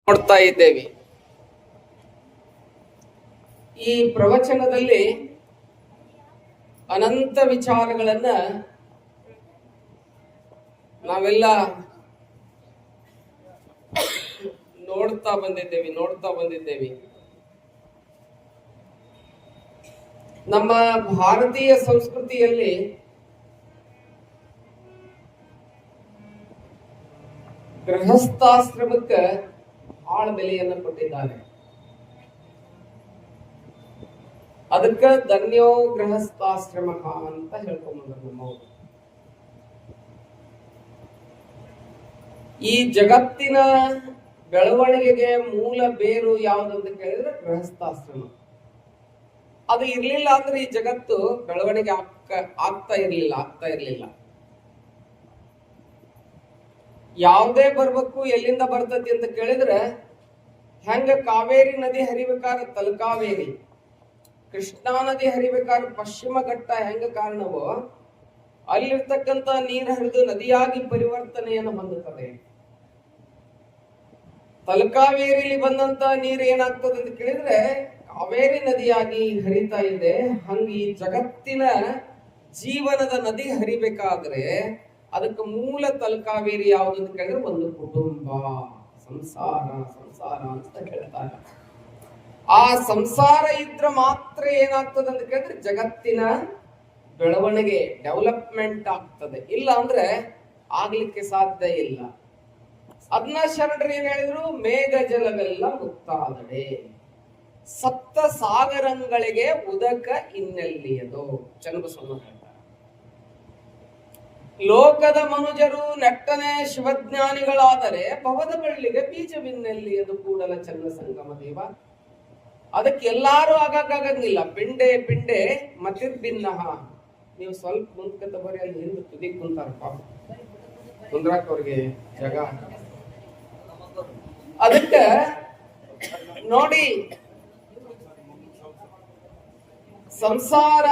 ನೋಡ್ತಾ ಇದ್ದೇವೆ. ಈ ಪ್ರವಚನದಲ್ಲಿ ಅನಂತ ವಿಚಾರಗಳನ್ನ ನಾವೆಲ್ಲ ನೋಡ್ತಾ ಬಂದಿದ್ದೇವೆ. ನಮ್ಮ ಭಾರತೀಯ ಸಂಸ್ಕೃತಿಯಲ್ಲಿ ಗೃಹಸ್ಥಾಶ್ರಮಕ್ಕೆ ಆಳ ಬೆಲೆಯನ್ನು ಕೊಟ್ಟಿದ್ದಾರೆ. ಅದಕ್ಕೆ ಧನ್ಯೋ ಗೃಹಸ್ಥಾಶ್ರಮ ಅಂತ ಹೇಳ್ಕೊಂಡ್ಬಂದ್ರು ನಮ್ಮವರು. ಈ ಜಗತ್ತಿನ ಬೆಳವಣಿಗೆಗೆ ಮೂಲ ಬೇರು ಯಾವುದಂತ ಕೇಳಿದ್ರೆ ಗೃಹಸ್ಥಾಶ್ರಮ. ಅದು ಇರ್ಲಿಲ್ಲ ಅಂದ್ರೆ ಈ ಜಗತ್ತು ಬೆಳವಣಿಗೆ ಆಗ್ತಾ ಇರ್ಲಿಲ್ಲ. ಯಾವುದೇ ಬರ್ಬೇಕು ಎಲ್ಲಿಂದ ಬರ್ತತಿ ಅಂತ ಕೇಳಿದ್ರೆ, ಹೆಂಗ ಕಾವೇರಿ ನದಿ ಹರಿಬೇಕಾರ ತಲಕಾವೇರಿ, ಕೃಷ್ಣಾ ನದಿ ಹರಿಬೇಕಾರ ಪಶ್ಚಿಮ ಘಟ್ಟ ಹೆಂಗ ಕಾರಣವೋ ಅಲ್ಲಿರ್ತಕ್ಕಂಥ ನೀರು ಹರಿದು ನದಿಯಾಗಿ ಪರಿವರ್ತನೆಯನ್ನು ಹೊಂದುತ್ತದೆ. ತಲಕಾವೇರಿಲಿ ಬಂದಂತ ನೀರು ಏನಾಗ್ತದೆ ಅಂತ ಕೇಳಿದ್ರೆ ಕಾವೇರಿ ನದಿಯಾಗಿ ಹರಿತಾ ಇದೆ. ಹಂಗ ಈ ಜಗತ್ತಿನ ಜೀವನದ ನದಿ ಹರಿಬೇಕಾದ್ರೆ ಅದಕ್ಕೆ ಮೂಲ ತಲಕಾವೇರಿ ಯಾವುದು ಅಂತ ಕೇಳಿದ್ರೆ ಒಂದು ಕುಟುಂಬ, ಸಂಸಾರ ಅಂತ ಹೇಳ್ತಾರೆ. ಆ ಸಂಸಾರ ಇದ್ರೆ ಮಾತ್ರ ಏನಾಗ್ತದೆ ಅಂತ ಕೇಳಿದ್ರೆ ಜಗತ್ತಿನ ಬೆಳವಣಿಗೆ ಡೆವಲಪ್ಮೆಂಟ್ ಆಗ್ತದೆ. ಇಲ್ಲ ಅಂದ್ರೆ ಆಗ್ಲಿಕ್ಕೆ ಸಾಧ್ಯ ಇಲ್ಲ. ಅದನ್ನ ಶರಣರು ಏನ್ ಹೇಳಿದ್ರು, ಮೇಘ ಜಲವೆಲ್ಲ ಮುಕ್ತಾದಡೆ, ಸಪ್ತ ಸಾಗರಗಳಿಗೆ ಉದಕ ಇನ್ನೆಲ್ಲಿಯದು. ಚನ್ನಬಸವಣ್ಣ ಹೇಳ್ತಾರೆ, ಲೋಕದ ಮನುಜರು ನೆಟ್ಟನೆ ಶಿವಜ್ಞಾನಿಗಳಾದರೆ ಭವದ ಬಳ್ಳಿಗೆ ಬೀಜವಿನ್ನೆಲ್ಲಿಯದು ಕೂಡಲ ಚನ್ನ ಸಂಗಮ ದೇವ. ಅದಕ್ಕೆ ಎಲ್ಲಾರು ಆಗಂಗಿಲ್ಲ. ಪಿಂಡೆ ಮತಿರ್ಭಿನ್ನ. ನೀವು ಸ್ವಲ್ಪ ಮುಂದ್ಕತ ಬರೀ ಅಲ್ಲಿ ಹಿಂದೆ ತುದಿ ಕುಂತಾರಪ್ಪ, ಕುಂದ್ರಾಕ್ ಅವ್ರಿಗೆ ಜಾಗ. ಅದಕ್ಕೆ ನೋಡಿ, ಸಂಸಾರ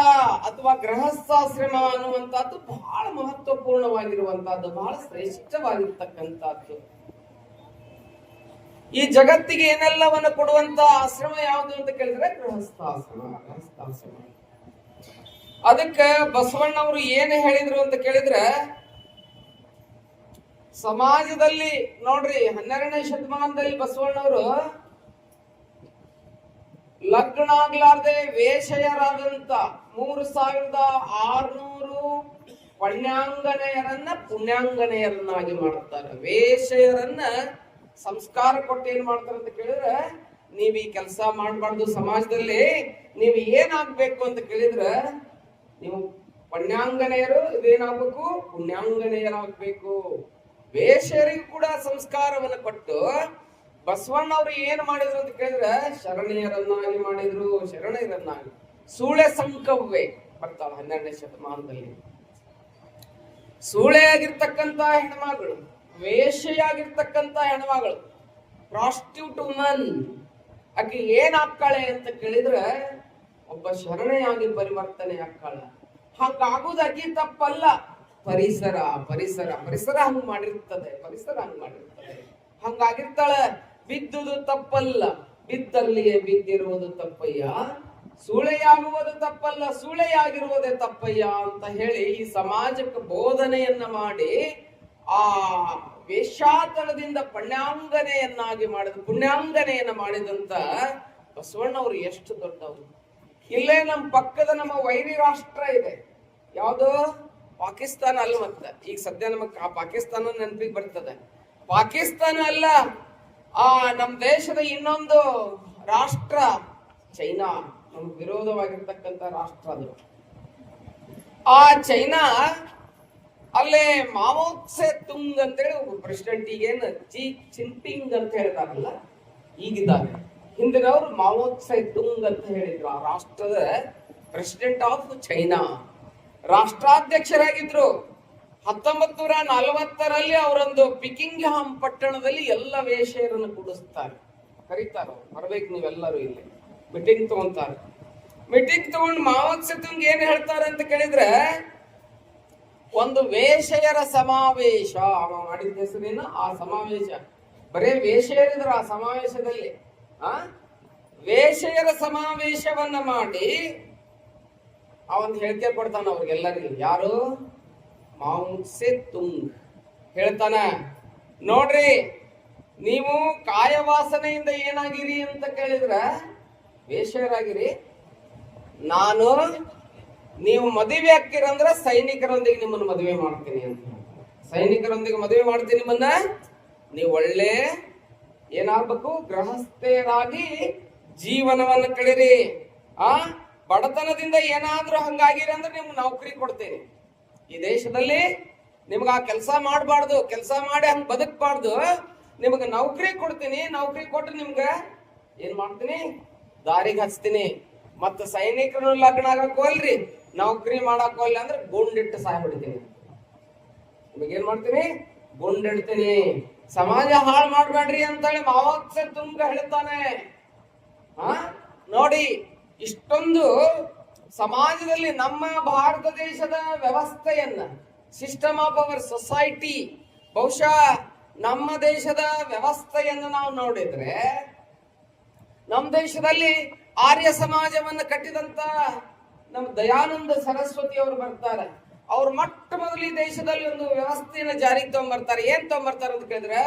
ಅಥವಾ ಗೃಹಸ್ಥಾಶ್ರಮ ಅನ್ನುವಂಥದ್ದು ಬಹಳ ಮಹತ್ವಪೂರ್ಣವಾಗಿರುವಂತಹದ್ದು, ಬಹಳ ಶ್ರೇಷ್ಠವಾಗಿರ್ತಕ್ಕಂಥದ್ದು. ಈ ಜಗತ್ತಿಗೆ ಏನೆಲ್ಲವನ್ನು ಕೊಡುವಂತ ಆಶ್ರಮ ಯಾವುದು ಅಂತ ಕೇಳಿದ್ರೆ ಗೃಹಸ್ಥಾಶ್ರಮ. ಅದಕ್ಕೆ ಬಸವಣ್ಣವರು ಏನು ಹೇಳಿದ್ರು ಅಂತ ಕೇಳಿದ್ರೆ, ಸಮಾಜದಲ್ಲಿ ನೋಡ್ರಿ 12ನೇ ಶತಮಾನದಲ್ಲಿ ಬಸವಣ್ಣವರು ಲಗ್ನ ಆಗ್ಲಾರ್ದೆ ವೇಷಯರಾದಂತ 3600 ಪುಣ್ಯಾಂಗನೆಯರನ್ನಾಗಿ ಮಾಡ್ತಾರೆ. ವೇಷಯರನ್ನ ಸಂಸ್ಕಾರ ಕೊಟ್ಟು ಏನ್ ಮಾಡ್ತಾರೆ ಅಂತ ಕೇಳಿದ್ರೆ, ನೀವ್ ಈ ಕೆಲಸ ಮಾಡ್ಬಾರ್ದು, ಸಮಾಜದಲ್ಲಿ ನೀವು ಏನಾಗ್ಬೇಕು ಅಂತ ಕೇಳಿದ್ರೆ ನೀವು ಪುಣ್ಯಾಂಗನೆಯರು ಇದೇನಾಗ್ಬೇಕು, ಪುಣ್ಯಾಂಗನೆಯರಾಗ್ಬೇಕು. ವೇಷರಿಗೂ ಕೂಡ ಸಂಸ್ಕಾರವನ್ನು ಕೊಟ್ಟು ಬಸವಣ್ಣವ್ರು ಏನ್ ಮಾಡಿದ್ರು ಅಂತ ಕೇಳಿದ್ರೆ ಶರಣೀಯರನ್ನಾಗಿ ಮಾಡಿದ್ರು. ಶರಣೀಯರನ್ನಾಗಿ ಸೂಳೆ ಸಂಕವ್ವೆ ಬರ್ತಾವ 12ನೇ ಶತಮಾನದಲ್ಲಿ. ಸೂಳೆಯಾಗಿರ್ತಕ್ಕಂತ ಹೆಣ್ಮಗಳು, ವೇಷೆಯಾಗಿರ್ತಕ್ಕಂತ ಹೆಣ್ಮಗಳು, ಪ್ರಾಸ್ಟಿಟ್ಯೂಟ್ ವುಮನ್, ಆಕೆ ಏನ್ ಆಗ್ತಾಳೆ ಅಂತ ಕೇಳಿದ್ರೆ ಒಬ್ಬ ಶರಣೆಯಾಗಿ ಪರಿವರ್ತನೆ ಆಗ್ತಾಳೆ. ಹಂಗಾಗುದು ಅಕ್ಕಿ ತಪ್ಪಲ್ಲ. ಪರಿಸರ ಹಂಗ್ ಮಾಡಿರ್ತದೆ. ಹಂಗಾಗಿರ್ತಾಳೆ. ಬಿದ್ದುದು ತಪ್ಪಲ್ಲ, ಬಿದ್ದಲ್ಲಿಯೇ ಬಿದ್ದಿರುವುದು ತಪ್ಪಯ್ಯ, ಸೂಳೆಯಾಗುವುದು ತಪ್ಪಲ್ಲ, ಸೂಳೆಯಾಗಿರುವುದೇ ತಪ್ಪಯ್ಯ ಅಂತ ಹೇಳಿ ಈ ಸಮಾಜಕ್ಕೆ ಬೋಧನೆಯನ್ನ ಮಾಡಿ ಆ ವೇಷಾತನದಿಂದ ಪುಣ್ಯಾಂಗನೆಯನ್ನ ಮಾಡಿದಂತ ಬಸವಣ್ಣವ್ರು ಎಷ್ಟು ದೊಡ್ಡವರು. ಇಲ್ಲೇ ನಮ್ಮ ಪಕ್ಕದ ನಮ್ಮ ವೈರಿ ರಾಷ್ಟ್ರ ಇದೆ, ಯಾವುದು ಪಾಕಿಸ್ತಾನ ಅಲ್ಲ. ಮತ್ತ ಈಗ ಸದ್ಯ ನಮಗ್ ಪಾಕಿಸ್ತಾನ ನೆನಪಿಗೆ ಬರ್ತದೆ. ಪಾಕಿಸ್ತಾನ ಅಲ್ಲ, ನಮ್ಮ ದೇಶದ ಇನ್ನೊಂದು ರಾಷ್ಟ್ರ ಚೈನಾ, ನಮ್ಗೆ ವಿರೋಧವಾಗಿರ್ತಕ್ಕಂಥ ರಾಷ್ಟ್ರ ಅದು. ಆ ಚೈನಾ ಅಲ್ಲೇ ಮಾವೋತ್ಸೆ ತುಂಗ್ ಅಂತೇಳಿ ಒಬ್ಬ ಪ್ರೆಸಿಡೆಂಟ್, ಈಗೇನು ಜಿ ಜಿನ್ಪಿಂಗ್ ಅಂತ ಹೇಳ್ತಾರಲ್ಲ ಈಗಿದ್ದಾರೆ, ಹಿಂದಿನವರು ಮಾವೋತ್ಸೆ ತುಂಗ್ ಅಂತ ಹೇಳಿದ್ರು. ಆ ರಾಷ್ಟ್ರದ ಪ್ರೆಸಿಡೆಂಟ್ ಆಫ್ ಚೈನಾ ರಾಷ್ಟ್ರಾಧ್ಯಕ್ಷರಾಗಿದ್ರು. 1940ರಲ್ಲಿ ಅವರೊಂದು ಪಿಕಿಂಗ್ಹಾಮ್ ಪಟ್ಟಣದಲ್ಲಿ ಎಲ್ಲ ವೇಷೆಯರನ್ನು ಕೂಡಿಸ್ತಾರೆ, ಕರೀತಾರ, ಬರ್ಬೇಕು ನೀವೆಲ್ಲರೂ ಇಲ್ಲಿ ಮೀಟಿಂಗ್ ತಗೊಂತಾರೆ. ಮೀಟಿಂಗ್ ತಗೊಂಡು ಮಾವೋತ್ಸೆ ತುಂಗ್ ಏನ್ ಹೇಳ್ತಾರೆ ಅಂತ ಕೇಳಿದ್ರೆ, ಒಂದು ವೇಷೆಯರ ಸಮಾವೇಶ ಮಾಡಿದ ಹೆಸರಿನ ಆ ಸಮಾವೇಶ ಬರೇ ವೇಷೆಯರಿದ್ರ ಆ ಸಮಾವೇಶದಲ್ಲಿ. ಆ ವೇಷೆಯರ ಸಮಾವೇಶವನ್ನ ಮಾಡಿ ಅವನ್ ಹೇಳಿಕೆ ಕೊಡ್ತಾನ ಅವ್ರಿಗೆಲ್ಲರಿಗೂ. ಯಾರು? ಮಾವು ಸೆ ತುಂಗ್ ಹೇಳ್ತಾನ, ನೋಡ್ರಿ ನೀವು ಕಾಯವಾಸನೆಯಿಂದ ಏನಾಗಿರಿ ಅಂತ ಕೇಳಿದ್ರ ವೇಷೆಯರಾಗಿರಿ. ನಾನು ನೀವು ಮದುವೆ ಹಾಕಿರಂದ್ರ ಸೈನಿಕರೊಂದಿಗೆ ನಿಮ್ಮನ್ನ ಮದುವೆ ಮಾಡ್ತೀನಿ ಅಂತ. ಸೈನಿಕರೊಂದಿಗೆ ಮದುವೆ ಮಾಡ್ತೀನಿ ನಿಮ್ಮನ್ನ. ನೀವು ಒಳ್ಳೆ ಏನಾಗ್ಬೇಕು? ಗೃಹಸ್ಥರಾಗಿ ಜೀವನವನ್ನು ಕಳೀರಿ. ಆ ಬಡತನದಿಂದ ಏನಾದ್ರೂ ಹಂಗಾಗಿರಿ ಅಂದ್ರೆ ನಿಮ್ಗೆ ನೌಕರಿ ಕೊಡ್ತೀನಿ. ಈ ದೇಶದಲ್ಲಿ ನಿಮ್ಗೆ ಆ ಕೆಲಸ ಮಾಡಬಾರ್ದು, ಕೆಲಸ ಮಾಡಿ ಹಂಗ ಬದುಕಬಾರ್ದು. ನಿಮ್ಗೆ ನೌಕರಿ ಕೊಡ್ತೀನಿ. ನೌಕರಿ ಕೊಟ್ಟು ನಿಮ್ಗ ಏನ್ ಮಾಡ್ತೀನಿ? ದಾರಿಗೆ ಹಚ್ತೀನಿ. ಮತ್ತ ಸೈನಿಕರು ಲಗ್ನ ಆಗಕ್ ಹೋಲ್ರಿ, ನೌಕರಿ ಮಾಡಕ್ ಹೋಗ್ಲಿ ಅಂದ್ರೆ ಗುಂಡಿಟ್ಟು ಸಾಯ್ಬಿಡ್ತೀನಿ. ನಿಮಗೇನ್ ಮಾಡ್ತೀನಿ? ಗುಂಡಿಡ್ತೀನಿ. ಸಮಾಜ ಹಾಳು ಮಾಡ್ಬೇಡ್ರಿ ಅಂತೇಳಿ ಮಾವು ಸೆ ತುಂಗ್ ಹೇಳ್ತಾನೆ. ನೋಡಿ, ಇಷ್ಟೊಂದು ಸಮಾಜದಲ್ಲಿ ನಮ್ಮ ಭಾರತ ದೇಶದ ವ್ಯವಸ್ಥೆಯನ್ನ, ಸಿಸ್ಟಮ್ ಆಫ್ ಅವರ್ ಸೊಸೈಟಿ, ಬಹುಶಃ ನಮ್ಮ ದೇಶದ ವ್ಯವಸ್ಥೆಯನ್ನು ನಾವು ನೋಡಿದ್ರೆ, ನಮ್ಮ ದೇಶದಲ್ಲಿ ಆರ್ಯ ಸಮಾಜವನ್ನು ಕಟ್ಟಿದಂತ ನಮ್ಮ ದಯಾನಂದ ಸರಸ್ವತಿ ಅವರು ಬರ್ತಾರೆ. ಅವ್ರು ಮೊಟ್ಟ ಮೊದಲು ಈ ದೇಶದಲ್ಲಿ ಒಂದು ವ್ಯವಸ್ಥೆಯನ್ನು ಜಾರಿಗೆ ತಗೊಂಡ್ಬರ್ತಾರೆ. ಏನ್ ತಗೊಂಡ್ಬರ್ತಾರೆ ಅಂತ ಕೇಳಿದ್ರೆ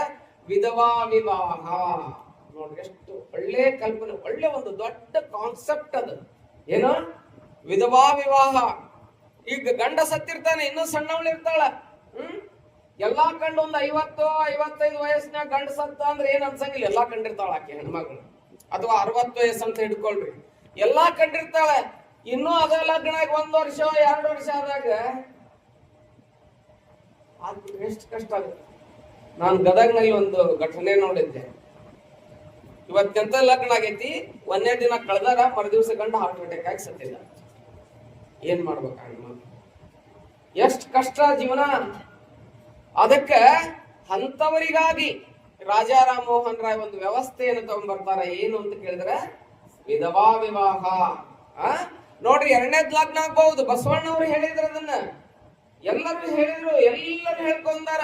ವಿಧವಾ ವಿವಾಹ. ನೋಡ್ರಿ ಎಷ್ಟು ಒಳ್ಳೆ ಕಲ್ಪನೆ, ಒಳ್ಳೆ ಒಂದು ದೊಡ್ಡ ಕಾನ್ಸೆಪ್ಟ್ ಅದು. ಏನು? ವಿಧವಾ ವಿವಾಹ. ಈಗ ಗಂಡ ಸತ್ತಿರ್ತಾನೆ, ಇನ್ನೂ ಸಣ್ಣವಳು ಇರ್ತಾಳ. ಎಲ್ಲಾ ಕಂಡು ಒಂದು 50-55 ವಯಸ್ಸಿನಾಗ ಗಂಡ ಸತ್ತ ಅಂದ್ರೆ ಏನ್ ಅನ್ಸಂಗಿಲ್ಲ. ಎಲ್ಲಾ ಕಂಡಿರ್ತಾಳ ಆಕೆ ಹೆಣ್ಮಗಳು. ಅಥವಾ 60 ವಯಸ್ಸು ಅಂತ ಹಿಡ್ಕೊಳ್ರಿ, ಎಲ್ಲಾ ಕಂಡಿರ್ತಾಳೆ. ಇನ್ನೂ ಅದ ಲಗ್ನ 1 ವರ್ಷ 2 ವರ್ಷ ಆದಾಗ ಎಷ್ಟು ಕಷ್ಟ ಆಗುತ್ತೆ. ನಾನು ಗದಗ್ನಲ್ಲಿ ಒಂದು ಘಟನೆ ನೋಡಿದ್ದೆ. ಇವತ್ತೆಂತ ಲಗ್ನ ಆಗೈತಿ, 1ನೇ ದಿನ ಕಳೆದಾರ, ಮರುದಿವಸ ಗಂಡ ಹಾರ್ಟ್ ಅಟ್ಯಾಕ್ ಆಗಿ ಸತ್ತಿಲ್ಲ. ಏನ್ ಮಾಡ್ಬೇಕಾಗ? ಎಷ್ಟು ಕಷ್ಟ ಜೀವನ. ಅದಕ್ಕೆ ಅಂತವರಿಗಾಗಿ ರಾಜಾ ರಾಮ್ ಮೋಹನ್ ರಾಯ್ ಒಂದು ವ್ಯವಸ್ಥೆಯನ್ನು ತಗೊಂಡ್ಬರ್ತಾರೆ. ಏನು ಅಂತ ಕೇಳಿದ್ರೆ ವಿಧವಾ ವಿವಾಹ. ನೋಡ್ರಿ, 2ನೇದ್ ಲಗ್ನ ಆಗ್ಬಹುದು. ಬಸವಣ್ಣವ್ರು ಹೇಳಿದ್ರು ಅದನ್ನ, ಎಲ್ಲರೂ ಹೇಳಿದ್ರು, ಎಲ್ಲರೂ ಹೇಳ್ಕೊಂಡಾರ.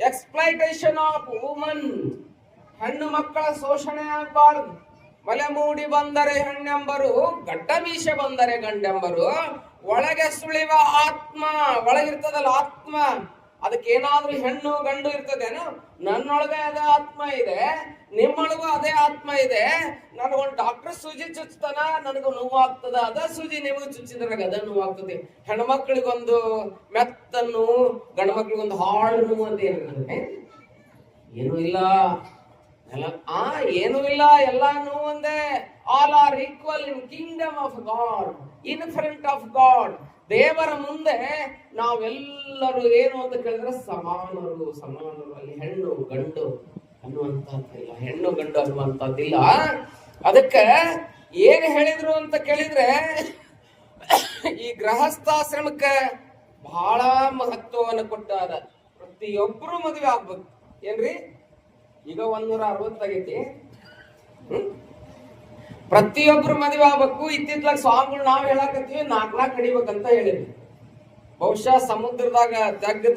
Exploitation of woman. ಹೆಣ್ಣು ಮಕ್ಕಳ ಶೋಷಣೆ ಆಗಬಾರ್ದು. ಮಲೆ ಮೂಡಿ ಬಂದರೆ ಹೆಣ್ಣೆಂಬರು, ಗಡ್ಡ ಮೀಸೆ ಬಂದರೆ ಗಂಡೆಂಬರು. ಒಳಗೆ ಸುಳಿವ ಆತ್ಮ, ಒಳಗಿರ್ತದಲ್ಲ ಆತ್ಮ, ಅದಕ್ಕೇನಾದ್ರೂ ಹೆಣ್ಣು ಗಂಡು ಇರ್ತದೇನು? ನನ್ನೊಳಗೆ ಅದೇ ಆತ್ಮ ಇದೆ, ನಿಮ್ಮೊಳಗೂ ಅದೇ ಆತ್ಮ ಇದೆ. ನನಗೊಂದು ಡಾಕ್ಟರ್ ಸೂಜಿ ಚುಚ್ತಾನ, ನನಗೂ ನೋವಾಗ್ತದ. ಅದ ಸೂಜಿ ನಿಮಗೂ ಚುಚ್ಚಿದ್ರಾಗ ಅದ ನೋವಾಗ್ತದೆ. ಹೆಣ್ಮಕ್ಳಿಗೊಂದು ಮೆತ್ತನ್ನು, ಗಂಡು ಮಕ್ಳಿಗೊಂದು ಹಾಳು ನೋವು ಅಂತ ಏನೂ ಇಲ್ಲ. ಏನೂ ಇಲ್ಲ, ಎಲ್ಲಾ ನೋವು ಒಂದೇ. All are equal in Kingdom of god, in front of god. ದೇವರ ಮುಂದೆ ನಾವೆಲ್ಲರೂ ಏನು ಅಂತ ಕೇಳಿದ್ರೆ ಸಮಾನರು. ಅಲ್ಲಿ ಹೆಣ್ಣು ಗಂಡು ಅನ್ನುವಂತಹದ್ದಿಲ್ಲ, ಹೆಣ್ಣು ಗಂಡು ಅನ್ನುವಂಥದ್ದಿಲ್ಲ. ಅದಕ್ಕೆ ಏನ್ ಹೇಳಿದ್ರು ಅಂತ ಕೇಳಿದ್ರೆ, ಈ ಗೃಹಸ್ಥಾಶ್ರಮಕ್ಕೆ ಬಹಳ ಮಹತ್ವವನ್ನು ಕೊಟ್ಟಾರ. ಪ್ರತಿಯೊಬ್ಬರು ಮದುವೆ ಆಗ್ಬೇಕು. ಏನ್ರಿ, ಈಗ 160 ಆಗೈತಿ. ಪ್ರತಿಯೊಬ್ರು ಮದುವೆ ಆಗ್ಬೇಕು. ಇತ್ತಿತ್ಲಾಗ ಸ್ವಾಮಿಗಳು ನಾವ್ ಹೇಳಾಕತ್ತೀವಿ 4 ಕಡಿಬೇಕಂತ ಹೇಳಿದ್ವಿ. ಬಹುಶಃ ಸಮುದ್ರದಾಗ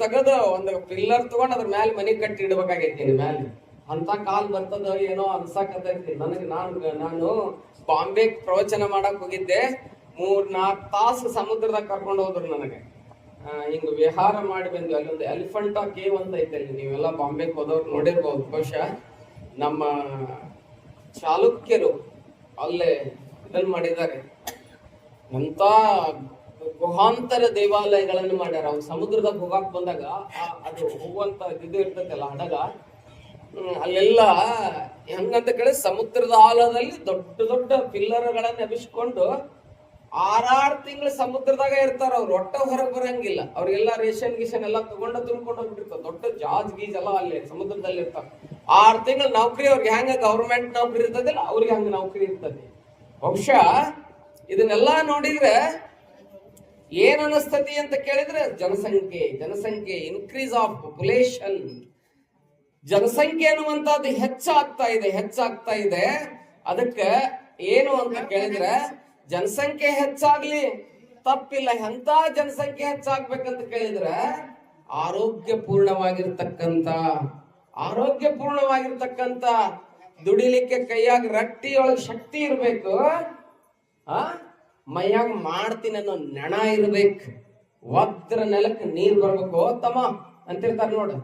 ತೆಗೆದು ಒಂದು ಪಿಲ್ಲರ್ ತಗೊಂಡ್ ಅದ್ರ ಮೇಲೆ ಮನಿ ಕಟ್ಟಿ ಇಡ್ಬೇಕಾಗೈತಿ. ಮ್ಯಾಲೆ ಅಂತ ಕಾಲ್ ಬರ್ತದ ಏನೋ ಅನ್ಸಾಕತ್ತೈತಿ ನನಗೆ. ನಾನು ಬಾಂಬೆ ಪ್ರವಚನ ಮಾಡಕ್ ಹೋಗಿದ್ದೆ. 3-4 ತಾಸು ಸಮುದ್ರದಾಗ ಕರ್ಕೊಂಡು ಹೋದ್ರು ನನಗೆ. ಹಿಂಗ ವಿಹಾರ ಮಾಡಿ ಬಂದ್ವಿ. ಅಲ್ಲೊಂದು ಎಲಿಫೆಂಟಾ ಕೇವ್ ಅಂತ ಐತೆ. ಅಲ್ಲಿ ನೀವೆಲ್ಲ ಬಾಂಬೆಗೆ ಹೋದವ್ರು ನೋಡಿರ್ಬೋದು ಬಹುಶಃ. ನಮ್ಮ ಚಾಲುಕ್ಯರು ಅಲ್ಲೇ ಇದನ್ನ ಮಾಡಿದ್ದಾರೆ. ಅಂತ ಗುಹಾಂತರ ದೇವಾಲಯಗಳನ್ನು ಮಾಡ್ಯಾರ. ಅವ್ರು ಸಮುದ್ರದಾಗ ಹೋಗಾಕ್ ಬಂದಾಗ ಅದು ಹೋಗುವಂತ ಇದು ಇರ್ತೈತಲ್ಲ ಹಡಗ, ಅಲ್ಲೆಲ್ಲ ಹೆಂಗಂತ ಕೇಳಿ ಸಮುದ್ರದ ಆಳದಲ್ಲಿ ದೊಡ್ಡ ದೊಡ್ಡ ಪಿಲ್ಲರ್ಗಳನ್ನ ಎಬ್ಬಿಸ್ಕೊಂಡು 6 ತಿಂಗಳು ಸಮುದ್ರದಾಗ ಇರ್ತಾರ. ಅವ್ರು ಒಟ್ಟ ಹೊರಗೆ ಬರಂಗಿಲ್ಲ. ಅವ್ರಿಗೆಲ್ಲ ರೇಷನ್ ಗಿಷನ್ ಎಲ್ಲ ತಗೊಂಡ ತುಂಬ್ಕೊಂಡು ಹೋಗ್ಬಿಟ್ಟಿರ್ತಾರ. ದೊಡ್ಡ ಜಾಜ್ ಗೀಜ್ ಎಲ್ಲ ಅಲ್ಲಿ ಸಮುದ್ರದಲ್ಲಿ ಇರ್ತಾರ. 6 ತಿಂಗಳು ನೌಕರಿ. ಅವ್ರಿಗೆ ಹೆಂಗ ಗವರ್ಮೆಂಟ್ ನೌಕರಿ ಇರ್ತದಿಲ್ಲ, ಅವ್ರಿಗೆ ಹಂಗ ನೌಕರಿ ಇರ್ತದೆ. ಬಹುಶಃ ಇದನ್ನೆಲ್ಲ ನೋಡಿದ್ರೆ ಏನ್ ಅನಿಸ್ತತಿ ಅಂತ ಕೇಳಿದ್ರೆ ಜನಸಂಖ್ಯೆ ಇನ್ಕ್ರೀಸ್ ಆಫ್ ಪಾಪ್ಯುಲೇಷನ್. ಜನಸಂಖ್ಯೆ ಅನ್ನುವಂಥದ್ದು ಹೆಚ್ಚಾಗ್ತಾ ಇದೆ. ಅದಕ್ಕೆ ಏನು ಅಂತ ಕೇಳಿದ್ರೆ ಜನಸಂಖ್ಯೆ ಹೆಚ್ಚಾಗ್ಲಿ ತಪ್ಪಿಲ್ಲ. ಎಂತ ಜನಸಂಖ್ಯೆ ಹೆಚ್ಚಾಗ್ಬೇಕಂತ ಕೇಳಿದ್ರೆ ಆರೋಗ್ಯ ಪೂರ್ಣವಾಗಿರ್ತಕ್ಕಂಥ ಆರೋಗ್ಯಪೂರ್ಣವಾಗಿರ್ತಕ್ಕಂಥ ದುಡಿಲಿಕ್ಕೆ ಕೈಯಾಗ ರಟ್ಟಿಯೊಳಗೆ ಶಕ್ತಿ ಇರ್ಬೇಕು, ಮೈಯಾಗ ಮಾಡ್ತೀನಿ ಅನ್ನೋ ನೆಣ ಇರ್ಬೇಕು, ಒದ್ರ ನೆಲಕ್ಕೆ ನೀರ್ ಬರ್ಬೇಕು ತಮ್ಮ ಅಂತಿರ್ತಾರ ನೋಡು.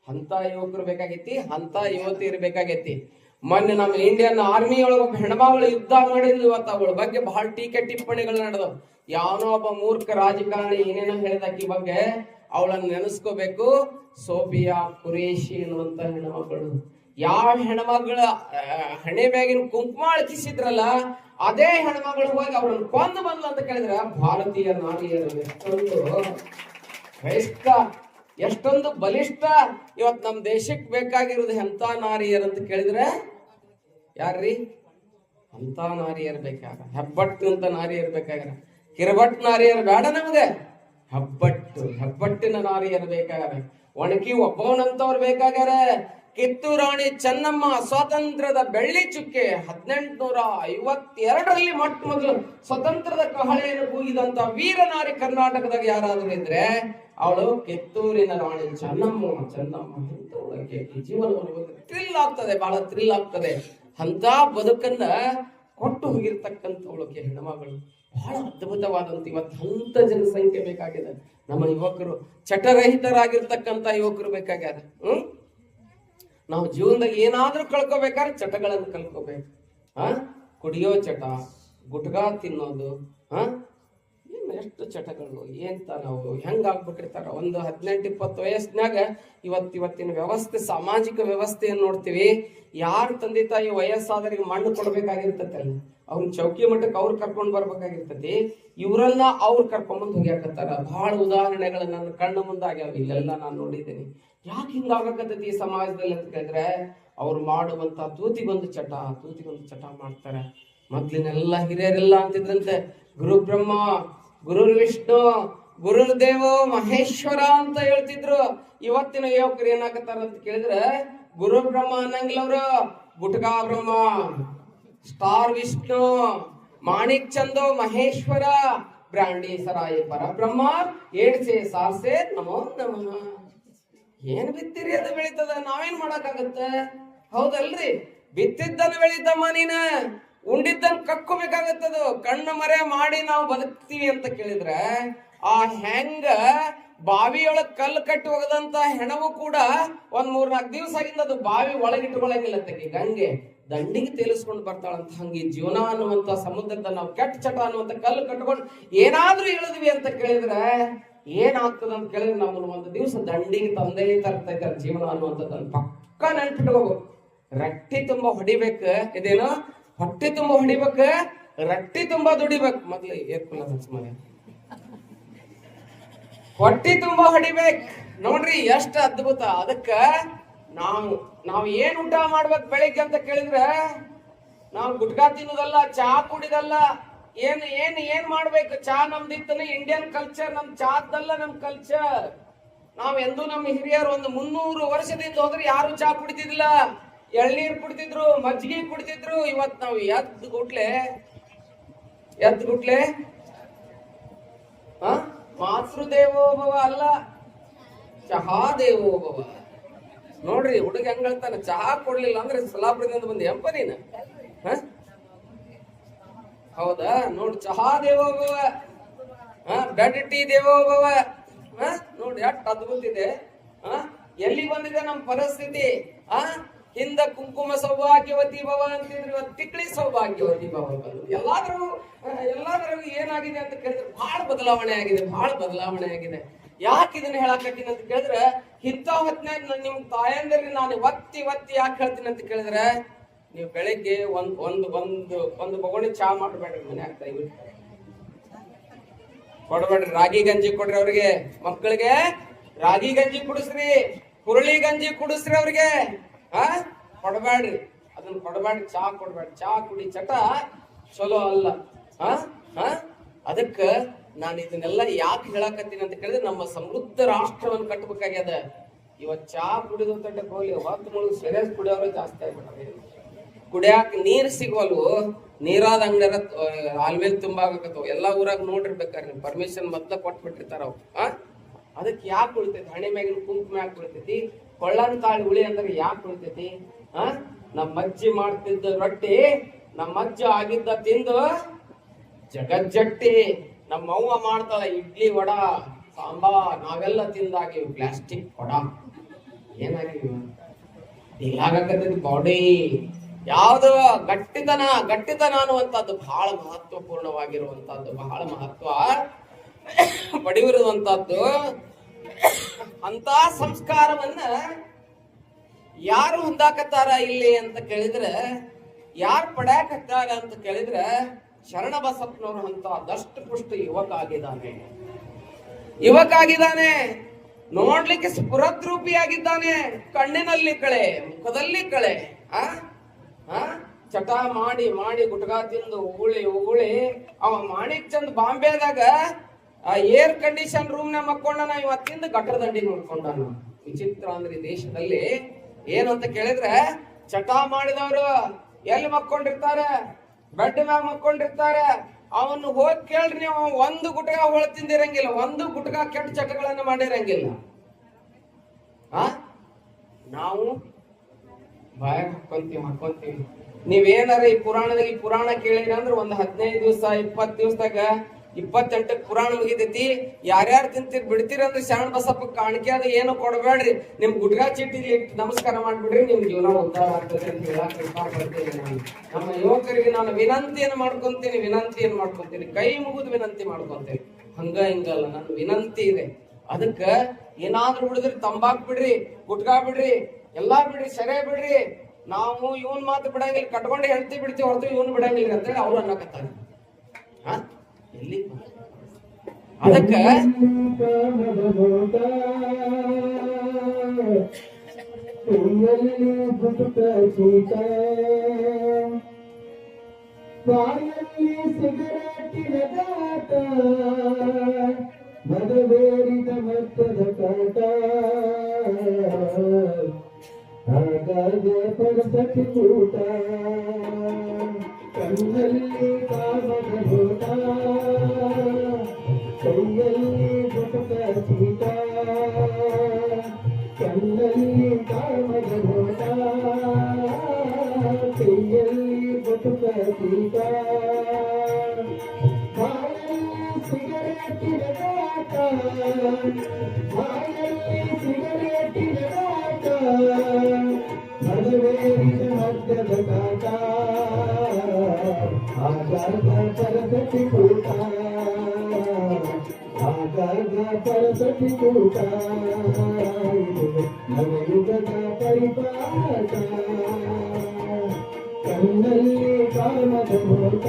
ಅಂತ ಯುವಕರು ಬೇಕಾಗೈತಿ, ಅಂತ ಯುವತಿ ಇರ್ಬೇಕಾಗೈತಿ. ಮೊನ್ನೆ ನಮ್ಮ ಇಂಡಿಯನ್ ಆರ್ಮಿ ಒಳಗ ಹೆಣ್ಮಗಳು ಯುದ್ಧ ಮಾಡಿದ್ಲು. ಇವತ್ತು ಅವಳ ಬಗ್ಗೆ ಬಹಳ ಟೀಕೆ ಟಿಪ್ಪಣಿಗಳು ನಡೆದವು. ಯಾವನೋ ಒಬ್ಬ ಮೂರ್ಖ ರಾಜಕಾರಣಿ ಏನೇನೋ ಹೇಳಿದಾಕಿ ಬಗ್ಗೆ ಅವಳನ್ನ ನೆನೆಸ್ಕೋಬೇಕು. ಸೋಫಿಯಾ ಕುರೇಶಿ ಅನ್ನುವಂತ ಹೆಣ್ಮಗಳು, ಯಾವ ಹೆಣ್ಮಗಳ ಹಣೆ ಮ್ಯಾಗಿನ ಕುಂಕುಮ ಅಳಕಿಸಿದ್ರಲ್ಲ ಅದೇ ಹೆಣ್ಮಗಳು ಹೋಗಿ ಅವ್ರನ್ನ ಕೊಂದು ಬಂದ್ಲು ಅಂತ ಕೇಳಿದ್ರ ಭಾರತೀಯ ನಾರಿಯರು ಎಷ್ಟೊಂದು ಶ್ರೇಷ್ಠ, ಎಷ್ಟೊಂದು ಬಲಿಷ್ಠ. ಇವತ್ ನಮ್ ದೇಶಕ್ಕೆ ಬೇಕಾಗಿರೋದು ಎಂತ ನಾರಿಯರ್ ಅಂತ ಕೇಳಿದ್ರೆ ಯಾರ್ರೀ? ಅಂತ ನಾರಿಯರ್ ಬೇಕಾಗ, ಹೆಬ್ಬಟ್ಟು ಅಂತ ನಾರಿಯರ್ ಬೇಕಾಗ್ರ. ಕಿರಬಟ್ ನಾರಿಯರ್ ಬೇಡ ನಮ್ಗೆ, ಹೆಬ್ಬಟ್ಟಿನ ನಾರಿಯರ್ ಬೇಕಾಗ್ರ. ಒಣಕಿ ಒಬ್ಬವನಂತವ್ರು ಬೇಕಾಗ್ಯಾರ. ಕಿತ್ತೂರು ರಾಣಿ ಚೆನ್ನಮ್ಮ ಸ್ವಾತಂತ್ರ್ಯದ ಬೆಳ್ಳಿ ಚುಕ್ಕೆ 1852ರಲ್ಲಿ ಮೊಟ್ಟ ಮೊದಲು ಸ್ವತಂತ್ರದ ಕಹಳೆಯನ್ನು ಕೂಗಿದಂತ ವೀರನಾರಿ ಕರ್ನಾಟಕದಾಗ ಯಾರಾದ್ರೂ ಇದ್ರೆ ಅವಳು ಕಿತ್ತೂರಿನ ರಾಣಿ ಚೆನ್ನಮ್ಮ. ಜೀವನವನ್ನು ಥ್ರಿಲ್ ಆಗ್ತದೆ, ಬಹಳ ಥ್ರಿಲ್ ಆಗ್ತದೆ. ಅಂತ ಬದುಕನ್ನ ಕೊಟ್ಟು ಹೋಗಿರ್ತಕ್ಕಂಥವಳಕ್ಕೆ ಹೆಣ್ಮಗಳು ಬಹಳ ಅದ್ಭುತವಾದಂತ. ಇವತ್ತು ಅಂತ ಜನಸಂಖ್ಯೆ ಬೇಕಾಗಿದೆ. ನಮ್ಮ ಯುವಕರು ಚಟರಹಿತರಾಗಿರ್ತಕ್ಕಂಥ ಯುವಕರು ಬೇಕಾಗ್ಯಾರ. ನಾವು ಜೀವನದಾಗ ಏನಾದ್ರೂ ಕಳ್ಕೋಬೇಕಾದ್ರೆ ಚಟಗಳನ್ನು ಕಲ್ಕೋಬೇಕು. ಕುಡಿಯೋ ಚಟ, ಗುಟ್ಕಾ ತಿನ್ನೋದು, ಎಷ್ಟು ಚಟಗಳು ಏಂತ ನಾವು ಹೆಂಗಾಗ್ಬಿಟ್ಟಿರ್ತಾರ. ಒಂದು 18-20 ವಯಸ್ಸಿನಾಗ ಇವತ್ತಿನ ವ್ಯವಸ್ಥೆ, ಸಾಮಾಜಿಕ ವ್ಯವಸ್ಥೆಯನ್ನು ನೋಡ್ತೀವಿ. ಯಾರು ತಂದೆ ತಾಯಿ ವಯಸ್ಸಾದರಿಗೆ ಮಣ್ಣು ಕೊಡ್ಬೇಕಾಗಿರ್ತೈತೆ, ಅವ್ರನ್ನ ಚೌಕಿ ಮಟ್ಟಕ್ಕೆ ಅವ್ರು ಕರ್ಕೊಂಡ್ ಬರ್ಬೇಕಾಗಿರ್ತೈತಿ. ಇವ್ರನ್ನ ಅವ್ರು ಕರ್ಕೊಂಡ್ಬಂದು ಹೋಗ್ಯಾಕತ್ತಾರ. ಬಹಳ ಉದಾಹರಣೆಗಳು ನನ್ನ ಕಣ್ಣು ಮುಂದಾಗ್ಯಾವ, ಇಲ್ಲೆಲ್ಲ ನಾನು ನೋಡಿದ್ದೀನಿ. ಯಾಕೆ ಹಿಂಗಾಗಕತ್ತೈತಿ ಈ ಸಮಾಜದಲ್ಲಿ ಅಂತ ಕೇಳಿದ್ರೆ ಅವ್ರು ಮಾಡುವಂತ ತೂತಿಗೊಂದು ಚಟ ಮಾಡ್ತಾರೆ. ಮೊದ್ಲಿನೆಲ್ಲ ಹಿರಿಯರೆಲ್ಲ ಅಂತಿದ್ರಂತೆ ಗುರು ಬ್ರಹ್ಮ, ಗುರು ವಿಷ್ಣು, ಗುರುದೇವೋ ಮಹೇಶ್ವರ ಅಂತ ಹೇಳ್ತಿದ್ರು. ಇವತ್ತಿನ ಯುವಕರು ಏನಾಗತ್ತಾರ ಅಂತ ಕೇಳಿದ್ರೆ ಗುರು ಬ್ರಹ್ಮ ಅನ್ನಂಗಿಲ್ಲ ಅವ್ರು, ಗುಟ್ಕಾ ಬ್ರಹ್ಮ, ಸ್ಟಾರ್ ವಿಷ್ಣು, ಮಾಣಿಕ್ ಚಂದೋ ಮಹೇಶ್ವರ, ಬ್ರಾಂಡಿ ಸರಾಯ ಪರಬ್ರಹ್ಮ, ಏಡ್ಸೆ ಸಾರ್ಸೆ ನಮೋ ನಮಃ. ಏನ್ ಬಿತ್ತಿರಿ ಅದು ಬೆಳೀತದ, ನಾವೇನ್ ಮಾಡಕ್ಕಾಗತ್ತ? ಹೌದಲ್ರಿ? ಬಿತ್ತಿದ್ದನ್ನು ಬೆಳೀತಮ್ಮ, ನೀನ ಉಂಡಿದ್ದನ್ನು ಕಕ್ಕೋಬೇಕಾಗತ್ತದು. ಕಣ್ಣು ಮರೆ ಮಾಡಿ ನಾವು ಬದುಕ್ತೀವಿ ಅಂತ ಕೇಳಿದ್ರೆ ಆ ಹೆಂಗ ಬಾವಿಯೊಳಗ್ ಕಲ್ಲು ಕಟ್ಟಿ ಹೋಗದಂತ ಹೆಣವು ಕೂಡ ಒಂದ್ 3-4 ದಿವಸ ಆಗಿಂದ ಅದು ಬಾವಿ ಒಳಗಿಟ್ಕೊಳಂಗಿಲ್ಲ. ತೆಗಿ ಗಂಗೆ ದಂಡಿಗೆ ತೇಲಿಸ್ಕೊಂಡು ಬರ್ತಾಳಂತ. ಹಂಗೆ ಜೀವನ ಅನ್ನುವಂತ ಸಮುದ್ರದ ನಾವು ಕೆಟ್ಟ ಚಟ ಅನ್ನುವಂತ ಕಲ್ಲು ಕಟ್ಕೊಂಡು ಏನಾದ್ರೂ ಇಳಿದ್ವಿ ಅಂತ ಕೇಳಿದ್ರೆ ಏನಾಗ್ತದ ಅಂತ ಕೇಳಿದ್ರೆ ನಮ್ಮನ್ನು ಒಂದು ದಿವಸ ದಂಡಿಗೆ ತಂದೆ ತರ್ತೈತೆ ಜೀವನ ಅನ್ನುವಂಥದ್ದನ್ನು ಪಕ್ಕ ನೆನ್ಪಿಟ್ಕೋಬೇಕು. ರಟ್ಟಿ ತುಂಬಾ ಹೊಡಿಬೇಕು, ಇದೇನೋ ಹೊಟ್ಟೆ ತುಂಬಾ ಹೊಡಿಬೇಕು, ರಟ್ಟಿ ತುಂಬಾ ದುಡಿಬೇಕು. ಮೊದ್ಲು ಏರ್ಕುಲ ಮನೆ ಹೊಟ್ಟಿ ತುಂಬಾ ಹೊಡಿಬೇಕು. ನೋಡ್ರಿ ಎಷ್ಟು ಅದ್ಭುತ. ಅದಕ್ಕ ನಾವು ಏನ್ ಊಟ ಮಾಡ್ಬೇಕು ಬೆಳಿಗ್ಗೆ ಅಂತ ಕೇಳಿದ್ರೆ ನಾವು ಗುಟ್ಕಾ ತಿನ್ನೋದಲ್ಲ, ಚಹಾ ಕುಡಿದಲ್ಲ. ಏನ್ ಮಾಡ್ಬೇಕು? ಚಾ ನಮ್ದಿತ್ತನ ಇಂಡಿಯನ್ ಕಲ್ಚರ್, ನಮ್ ಚಾದಲ್ಲ ನಮ್ ಕಲ್ಚರ್. ನಾವ್ ಎಂದೂ ನಮ್ಮ ಹಿರಿಯರು ಒಂದು 300 ವರ್ಷದಿಂದ ಹೋದ್ರೆ ಯಾರು ಚಾ ಕುಡಿತಿದ್ದಿಲ್ಲ, ಎಳ್ನೀರ್ ಕುಡಿತಿದ್ರು, ಮಜ್ಜಿಗೆ ಕುಡಿತಿದ್ರು. ಇವತ್ ನಾವು ಎದ್ದು ಗುಟ್ಲೆ ಮಾತೃದೇವೋಭವ ಅಲ್ಲ, ಚಹಾ ದೇವೋಭವ. ನೋಡ್ರಿ ಹುಡುಗ ಹೆಂಗ್ ಹೇಳ್ತಾನೆ, ಚಹಾ ಕೊಡ್ಲಿಲ್ಲ ಅಂದ್ರೆ ಸಲಾಪುರದಿಂದ ಬಂದಿ ಎಂಪ ನೀನ. ಹೌದಾ? ನೋಡಿ, ಚಹಾ ದೇವೋಭವ, ಬೆಡ್ ಟೀ ದೇವೋಭವ. ನೋಡಿ ಎಷ್ಟು ಅದ್ಭುತ ಇದೆ. ಎಲ್ಲಿ ಬಂದಿದೆ ನಮ್ಮ ಪರಿಸ್ಥಿತಿ? ಹಿಂದ ಕುಂಕುಮ ಸೌಭಾಗ್ಯವತಿ ಭವ ಅಂತಿದ್ರು, ತಿಕ್ಳಿ ಸೌಭಾಗ್ಯವತಿ ಭವ ಬಂದು ಎಲ್ಲಾದ್ರೂ ಏನಾಗಿದೆ ಅಂತ ಕೇಳಿದ್ರೆ ಬಹಳ ಬದಲಾವಣೆ ಆಗಿದೆ. ಯಾಕೆ ಇದನ್ನ ಹೇಳಾಕತ್ತೀನಿ ಅಂತ ಕೇಳಿದ್ರೆ, ಇಂಥ ಹೊತ್ತಿನಾಗ ನಿಮ್ ತಾಯಂದ್ರಿಗೆ ನಾನು ಒತ್ತಿ ಯಾಕೆ ಹೇಳ್ತೀನಿ ಅಂತ ಕೇಳಿದ್ರೆ, ನೀವು ಬೆಳಿಗ್ಗೆ ಒಂದು ಬಗೋಣಿ ಚಾ ಮಾಡ್ಬೇಡ್ರಿ ಮನ್ಯಾಗ, ದಯವಿಟ್ಟು ಕೊಡ್ಬೇಡ್ರಿ. ರಾಗಿ ಗಂಜಿ ಕೊಡ್ರಿ ಅವ್ರಿಗೆ, ಮಕ್ಕಳಿಗೆ ರಾಗಿ ಗಂಜಿ ಕುಡಿಸ್ರಿ, ಹುರುಳಿ ಗಂಜಿ ಕುಡಿಸ್ರಿ ಅವ್ರಿಗೆ. ಕೊಡ್ಬೇಡ್ರಿ, ಅದನ್ನ ಕೊಡ್ಬೇಡ್ರಿ, ಚಾ ಕೊಡ್ಬೇಡ್ರಿ. ಚಾ ಕುಡಿ ಚಟ ಚಲೋ ಅಲ್ಲ. ಅದಕ್ಕ ನಾನು ಇದನ್ನೆಲ್ಲ ಯಾಕೆ ಹೇಳಾಕತ್ತೀನಿ ಅಂತ ಕೇಳಿದ್ರೆ, ನಮ್ಮ ಸಮೃದ್ಧ ರಾಷ್ಟ್ರವನ್ನು ಕಟ್ಟಬೇಕಾಗ್ಯದ. ಇವತ್ ಚಾ ಕುಡಿದು ತಟ್ಟಕ್ಕೆ ಹೋಗ್ಲಿ, ಹೊತ್ತು ಮುಳುಗ್ ಸೆರೆಸ್ ಕುಡಿಯೋರು ಜಾಸ್ತಿ ಆಗ್ಬಿಟ್ಟಾರೆ. ಕುಡಿಯಾಕ ನೀರ್ ಸಿಗೋಲ್ವು, ನೀರಾದ ಅಂಗಡಿಯಾರ ಆಲ್ಮೇಲೆ ತುಂಬಾ ಆಗಕತ್ತವ. ಎಲ್ಲಾ ಊರಾಗ ನೋಡಿರ್ಬೇಕಾರೆ ಪರ್ಮಿಷನ್ ಮೊದ್ಲ ಕೊಟ್ಬಿಟ್ಟಿರ್ತಾರ ಅವ್. ಅದಕ್ಕೆ ಯಾಕೆ ಉಳಿತೈತಿ? ಹಣೆ ಮ್ಯಾಗಿನ ಕುಂಕುಮ ಯಾಕೆ ಉಳಿತೈತಿ? ಕೊಳ್ಳಂತಾಳಿ ಹುಳಿ ಅಂದ್ರೆ ಯಾಕೆ ಉಳಿತೈತಿ? ನಮ್ಮ ಅಜ್ಜಿ ಮಾಡ್ತಿದ್ದ ರೊಟ್ಟಿ, ನಮ್ಮ ಅಜ್ಜ ಆಗಿದ್ದ ತಿಂದು ಜಗಜ್ಜಟ್ಟಿ. ನಮ್ಮ ಅವ್ವ ಮಾಡ್ತಾಳ ಇಡ್ಲಿ ವಡ ಸಾಂಬಾರ್, ನಾವೆಲ್ಲ ತಿಂದಾಗಿವಿ ಪ್ಲಾಸ್ಟಿಕ್ ವಡ. ಏನಾಗಿವಿ? ಇಲ್ಲಾಗತ್ತದ ಬಾಡಿ. ಯಾವ್ದು ಗಟ್ಟಿತನ ಅನ್ನುವಂಥದ್ದು ಬಹಳ ಮಹತ್ವಪೂರ್ಣವಾಗಿರುವಂತಹದ್ದು, ಬಹಳ ಮಹತ್ವ ಪಡೆಯುವಂತಹದ್ದು. ಅಂತ ಸಂಸ್ಕಾರವನ್ನ ಯಾರು ಹೊಂದಾಕತ್ತಾರ ಇಲ್ಲಿ ಅಂತ ಕೇಳಿದ್ರೆ, ಯಾರು ಪಡ್ಯಾಕತ್ತಾರ ಅಂತ ಕೇಳಿದ್ರೆ, ಶರಣ ಬಸಪ್ಪನವರು ಅಂತ ದಷ್ಟು ಪುಷ್ಟ ಯುವಕ ಆಗಿದ್ದಾನೆ. ನೋಡ್ಲಿಕ್ಕೆ ಸ್ಫುರದ್ರೂಪಿಯಾಗಿದ್ದಾನೆ. ಕಣ್ಣಿನಲ್ಲಿ ಕಳೆ, ಮುಖದಲ್ಲಿ ಕಳೆ. ಚಟ ಮಾಡಿ ಗುಟ್ಕಾ ತಿಂದು ಉಗುಳಿ ಅವ ಮಾಣಿಕ್ ಚಂದ್ ಬಾಂಬೆದಾಗ ಏರ್ ಕಂಡೀಷನ್ ರೂಮ್ ನ ಮಕ್ಕೊಂಡನ, ಇವತ್ತಿಂದ ಗಟ್ಟರ ದಂಡಿ ನೋಡ್ಕೊಂಡಾನ. ವಿಚಿತ್ರ ಅಂದ್ರೆ ಈ ದೇಶದಲ್ಲಿ ಏನು ಅಂತ ಕೇಳಿದ್ರೆ, ಚಟ ಮಾಡಿದವರು ಎಲ್ಲಿ ಮಕ್ಕೊಂಡಿರ್ತಾರೆ? ಬೆಡ್ ಮ್ಯಾಗ ಮಕ್ಕೊಂಡಿರ್ತಾರೆ. ಅವನು ಹೋಗಿ ಕೇಳ್ರಿ ನೀವು, ಒಂದು ಗುಟ್ಕಾ ಹೊಳ ತಿಂದಿರಂಗಿಲ್ಲ, ಒಂದು ಗುಟ್ಕಾ ಕೆಟ್ಟ ಚಟಗಳನ್ನ ಮಾಡಿರಂಗಿಲ್ಲ. ನಾವು ಬಾಯ ಹಾಕೊಂತೀವಿ. ನೀವೇನಾರ ಈ ಪುರಾಣ ಕೇಳಿರ ಅಂದ್ರೆ ಒಂದು 15 ದಿವಸ 20 ದಿವಸದಾಗ 28ಕ್ಕೆ ಪುರಾಣ ಮುಗಿತೈತಿ. ಯಾರ್ಯಾರು ತಿಂತೀರಿ ಬಿಡ್ತೀರಿ ಅಂದ್ರೆ ಶರಣ ಬಸಪ್ಪ ಕಾಣಿಕೆ ಅದು ಏನು ಕೊಡಬೇಡ್ರಿ, ನಿಮ್ ಗುಟ್ಕಾ ಚೀಟಿಲಿ ಇಟ್ಟು ನಮಸ್ಕಾರ ಮಾಡ್ಬಿಡ್ರಿ, ನಿಮ್ ಜೀವನ ಉದ್ಧಾರ ಆಗ್ತದೆ ಅಂತ ಹೇಳಕ್ ಇಷ್ಟಪಡ್ತೀನಿ. ನಾನು ನಮ್ಮ ಯುವಕರಿಗೆ ನಾನು ವಿನಂತಿಯನ್ನು ಮಾಡ್ಕೊಂತೀನಿ, ಕೈ ಮುಗಿದು ವಿನಂತಿ ಮಾಡ್ಕೊಂತೀನಿ. ಹಿಂಗಲ್ಲ, ನನ್ನ ವಿನಂತಿ ಇದೆ. ಅದಕ್ಕ ಏನಾದ್ರೂ ಬಿಡಿದ್ರಿ, ತಂಬಾಕ್ ಬಿಡ್ರಿ, ಗುಟ್ಕಾ ಬಿಡ್ರಿ, ಎಲ್ಲಾ ಬಿಡ್ರಿ, ಸೆರೆ ಬಿಡ್ರಿ. ನಾವು ಇವನ್ ಮಾತು ಬಿಡಂಗಿಲ್ಲ, ಕಟ್ಕೊಂಡು ಹೆಂಡತಿ ಬಿಡ್ತೀವಿ ಹೊರತು ಇವನ್ ಬಿಡಂಗಿಲ್ಲ ಅಂತೇಳಿ ಅವ್ರು ಅನ್ನಕತ್ತಾರ. ಎಲ್ಲಿ ಅದಕ್ಕ ಮದವೇರಿದ ಮತ್ತದ ಕಾಟ ಆಗಾಗ ಪರಸತಿ ಕೂಟ ಕಣ್ಣಲ್ಲಿ ಕಾಮದ ನೋಟ ಕೈಯಲ್ಲಿ ಗುಟಕ ಚೀಟ ಕಣ್ಣಲ್ಲಿ ಕಾಮದ ನೋಟ ಕೈಯಲ್ಲಿ ಗುಟಕ ಚೀಟ ಸಿಗರೇಟಿನ ಕಾಟ ಸಿಗರೇಟಿನ ಕಾಟ ಮದುವೇರಿದ ಮಧ್ಯದ ಕಾಟ ಆಗಾಗ ಪರಸತಿ ಕೂಟ ನವಯುಗದ ಪರಿಪಾಠ ಕಣ್ಣಲ್ಲಿ ಕಾಮದ ನೋಟ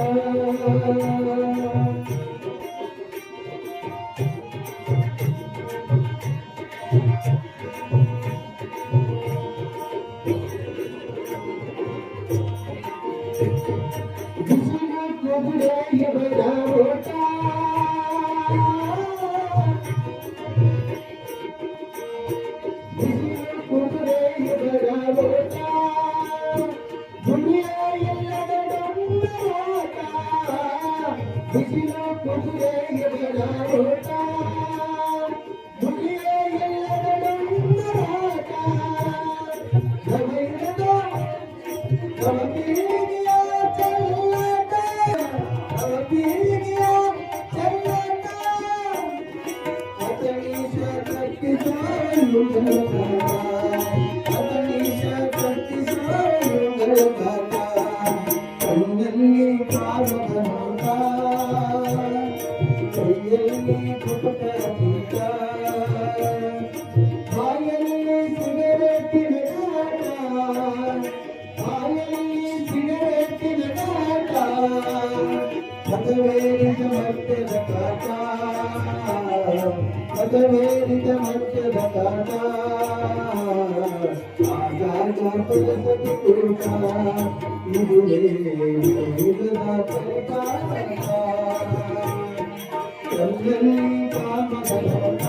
ಮದವೇರಿದ ಮಧ್ಯದ ಕಾಟ ಆಗಾಗ ಪರಸತಿ ಕೂಟ ಇದುವೇ ಯುಗದ ಪರಿಪಾಠ ಕಣ್ಣಲ್ಲಿ ಕಾಮದ ನೋಟ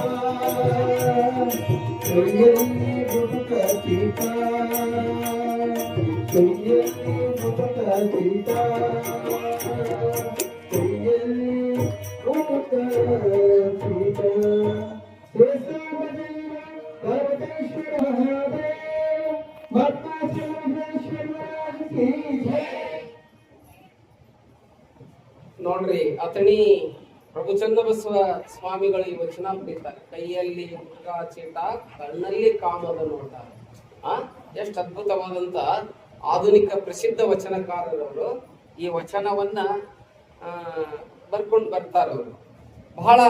ಕೈಯಲ್ಲಿ ಗುಟಕ ಚೀಟ ಕೈಯಲ್ಲಿ ಗುಟಕ ಚೀಟ ಕೈಯಲ್ಲಿ ಗುಟಕ ಚೀಟ ಪರಮೇಶ್ವರ ನೋಡ್ರಿ ಅಥಣಿ ಪ್ರಭು ಚನ್ನಬಸವ ಸ್ವಾಮಿಗಳು ಈ ವಚನ ಬರೀತಾರೆ. ಕೈಯಲ್ಲಿ ಗುಟ್ಕಾ ಚೀಟ, ಕಣ್ಣಲ್ಲಿ ಕಾಮದ ನೋಟ. ಎಷ್ಟು ಅದ್ಭುತವಾದಂತ ಆಧುನಿಕ ಪ್ರಸಿದ್ಧ ವಚನಕಾರರವರು ಈ ವಚನವನ್ನ ಬರ್ಕೊಂಡು ಬರ್ತಾರವರು. ಬಹಳ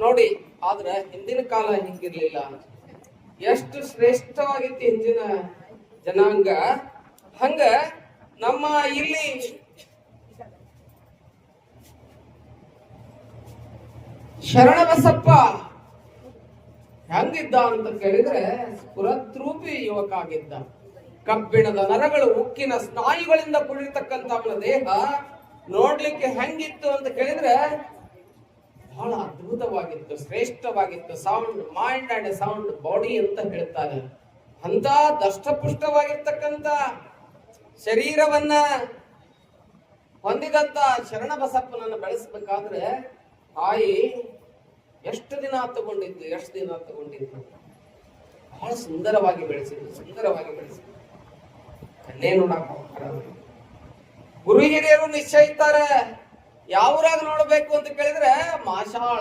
ನೋಡಿ, ಆದ್ರೆ ಹಿಂದಿನ ಕಾಲ ಹಿಂಗಿರ್ಲಿಲ್ಲ. ಎಷ್ಟು ಶ್ರೇಷ್ಠವಾಗಿತ್ತು ಹಿಂದಿನ ಜನಾಂಗ. ಹಂಗ ನಮ್ಮ ಇಲ್ಲಿ ಶರಣಬಸಪ್ಪ ಹೆಂಗಿದ್ದ ಅಂತ ಕೇಳಿದ್ರೆ ಸ್ಫುರದ್ರೂಪಿ ಯುವಕ ಆಗಿದ್ದ. ಕಬ್ಬಿಣದ ನರಗಳು, ಉಕ್ಕಿನ ಸ್ನಾಯುಗಳಿಂದ ಕೂಡಿರ್ತಕ್ಕಂಥ ಅವನ ದೇಹ ನೋಡ್ಲಿಕ್ಕೆ ಹೆಂಗಿತ್ತು ಅಂತ ಕೇಳಿದ್ರೆ ಬಹಳ ಅದ್ಭುತವಾಗಿತ್ತು, ಶ್ರೇಷ್ಠವಾಗಿತ್ತು. Sound mind and sound body ಅಂತ ಹೇಳ್ತಾರೆ. ಅಂತ ದಷ್ಟಪುಷ್ಟವಾಗಿರ್ತಕ್ಕಂಥ ಶರೀರವನ್ನ ಹೊಂದಿದಂತ ಶರಣಬಸಪ್ಪನನ್ನು ಬೆಳೆಸಬೇಕಾದ್ರೆ ತಾಯಿ ಎಷ್ಟು ದಿನ ತಗೊಂಡಿದ್ದು, ಬಹಳ ಸುಂದರವಾಗಿ ಬೆಳೆಸಿದ್ರು. ಕಣ್ಣೇ ನೋಡಕ್ ಹೋಗ್ತಾರ. ಗುರು ಹಿರಿಯರು ನಿಶ್ಚಯಿಸ್ತಾರೆ ಯಾವ್ರಾಗ ನೋಡ್ಬೇಕು ಅಂತ ಕೇಳಿದ್ರೆ ಮಾಷಾಳ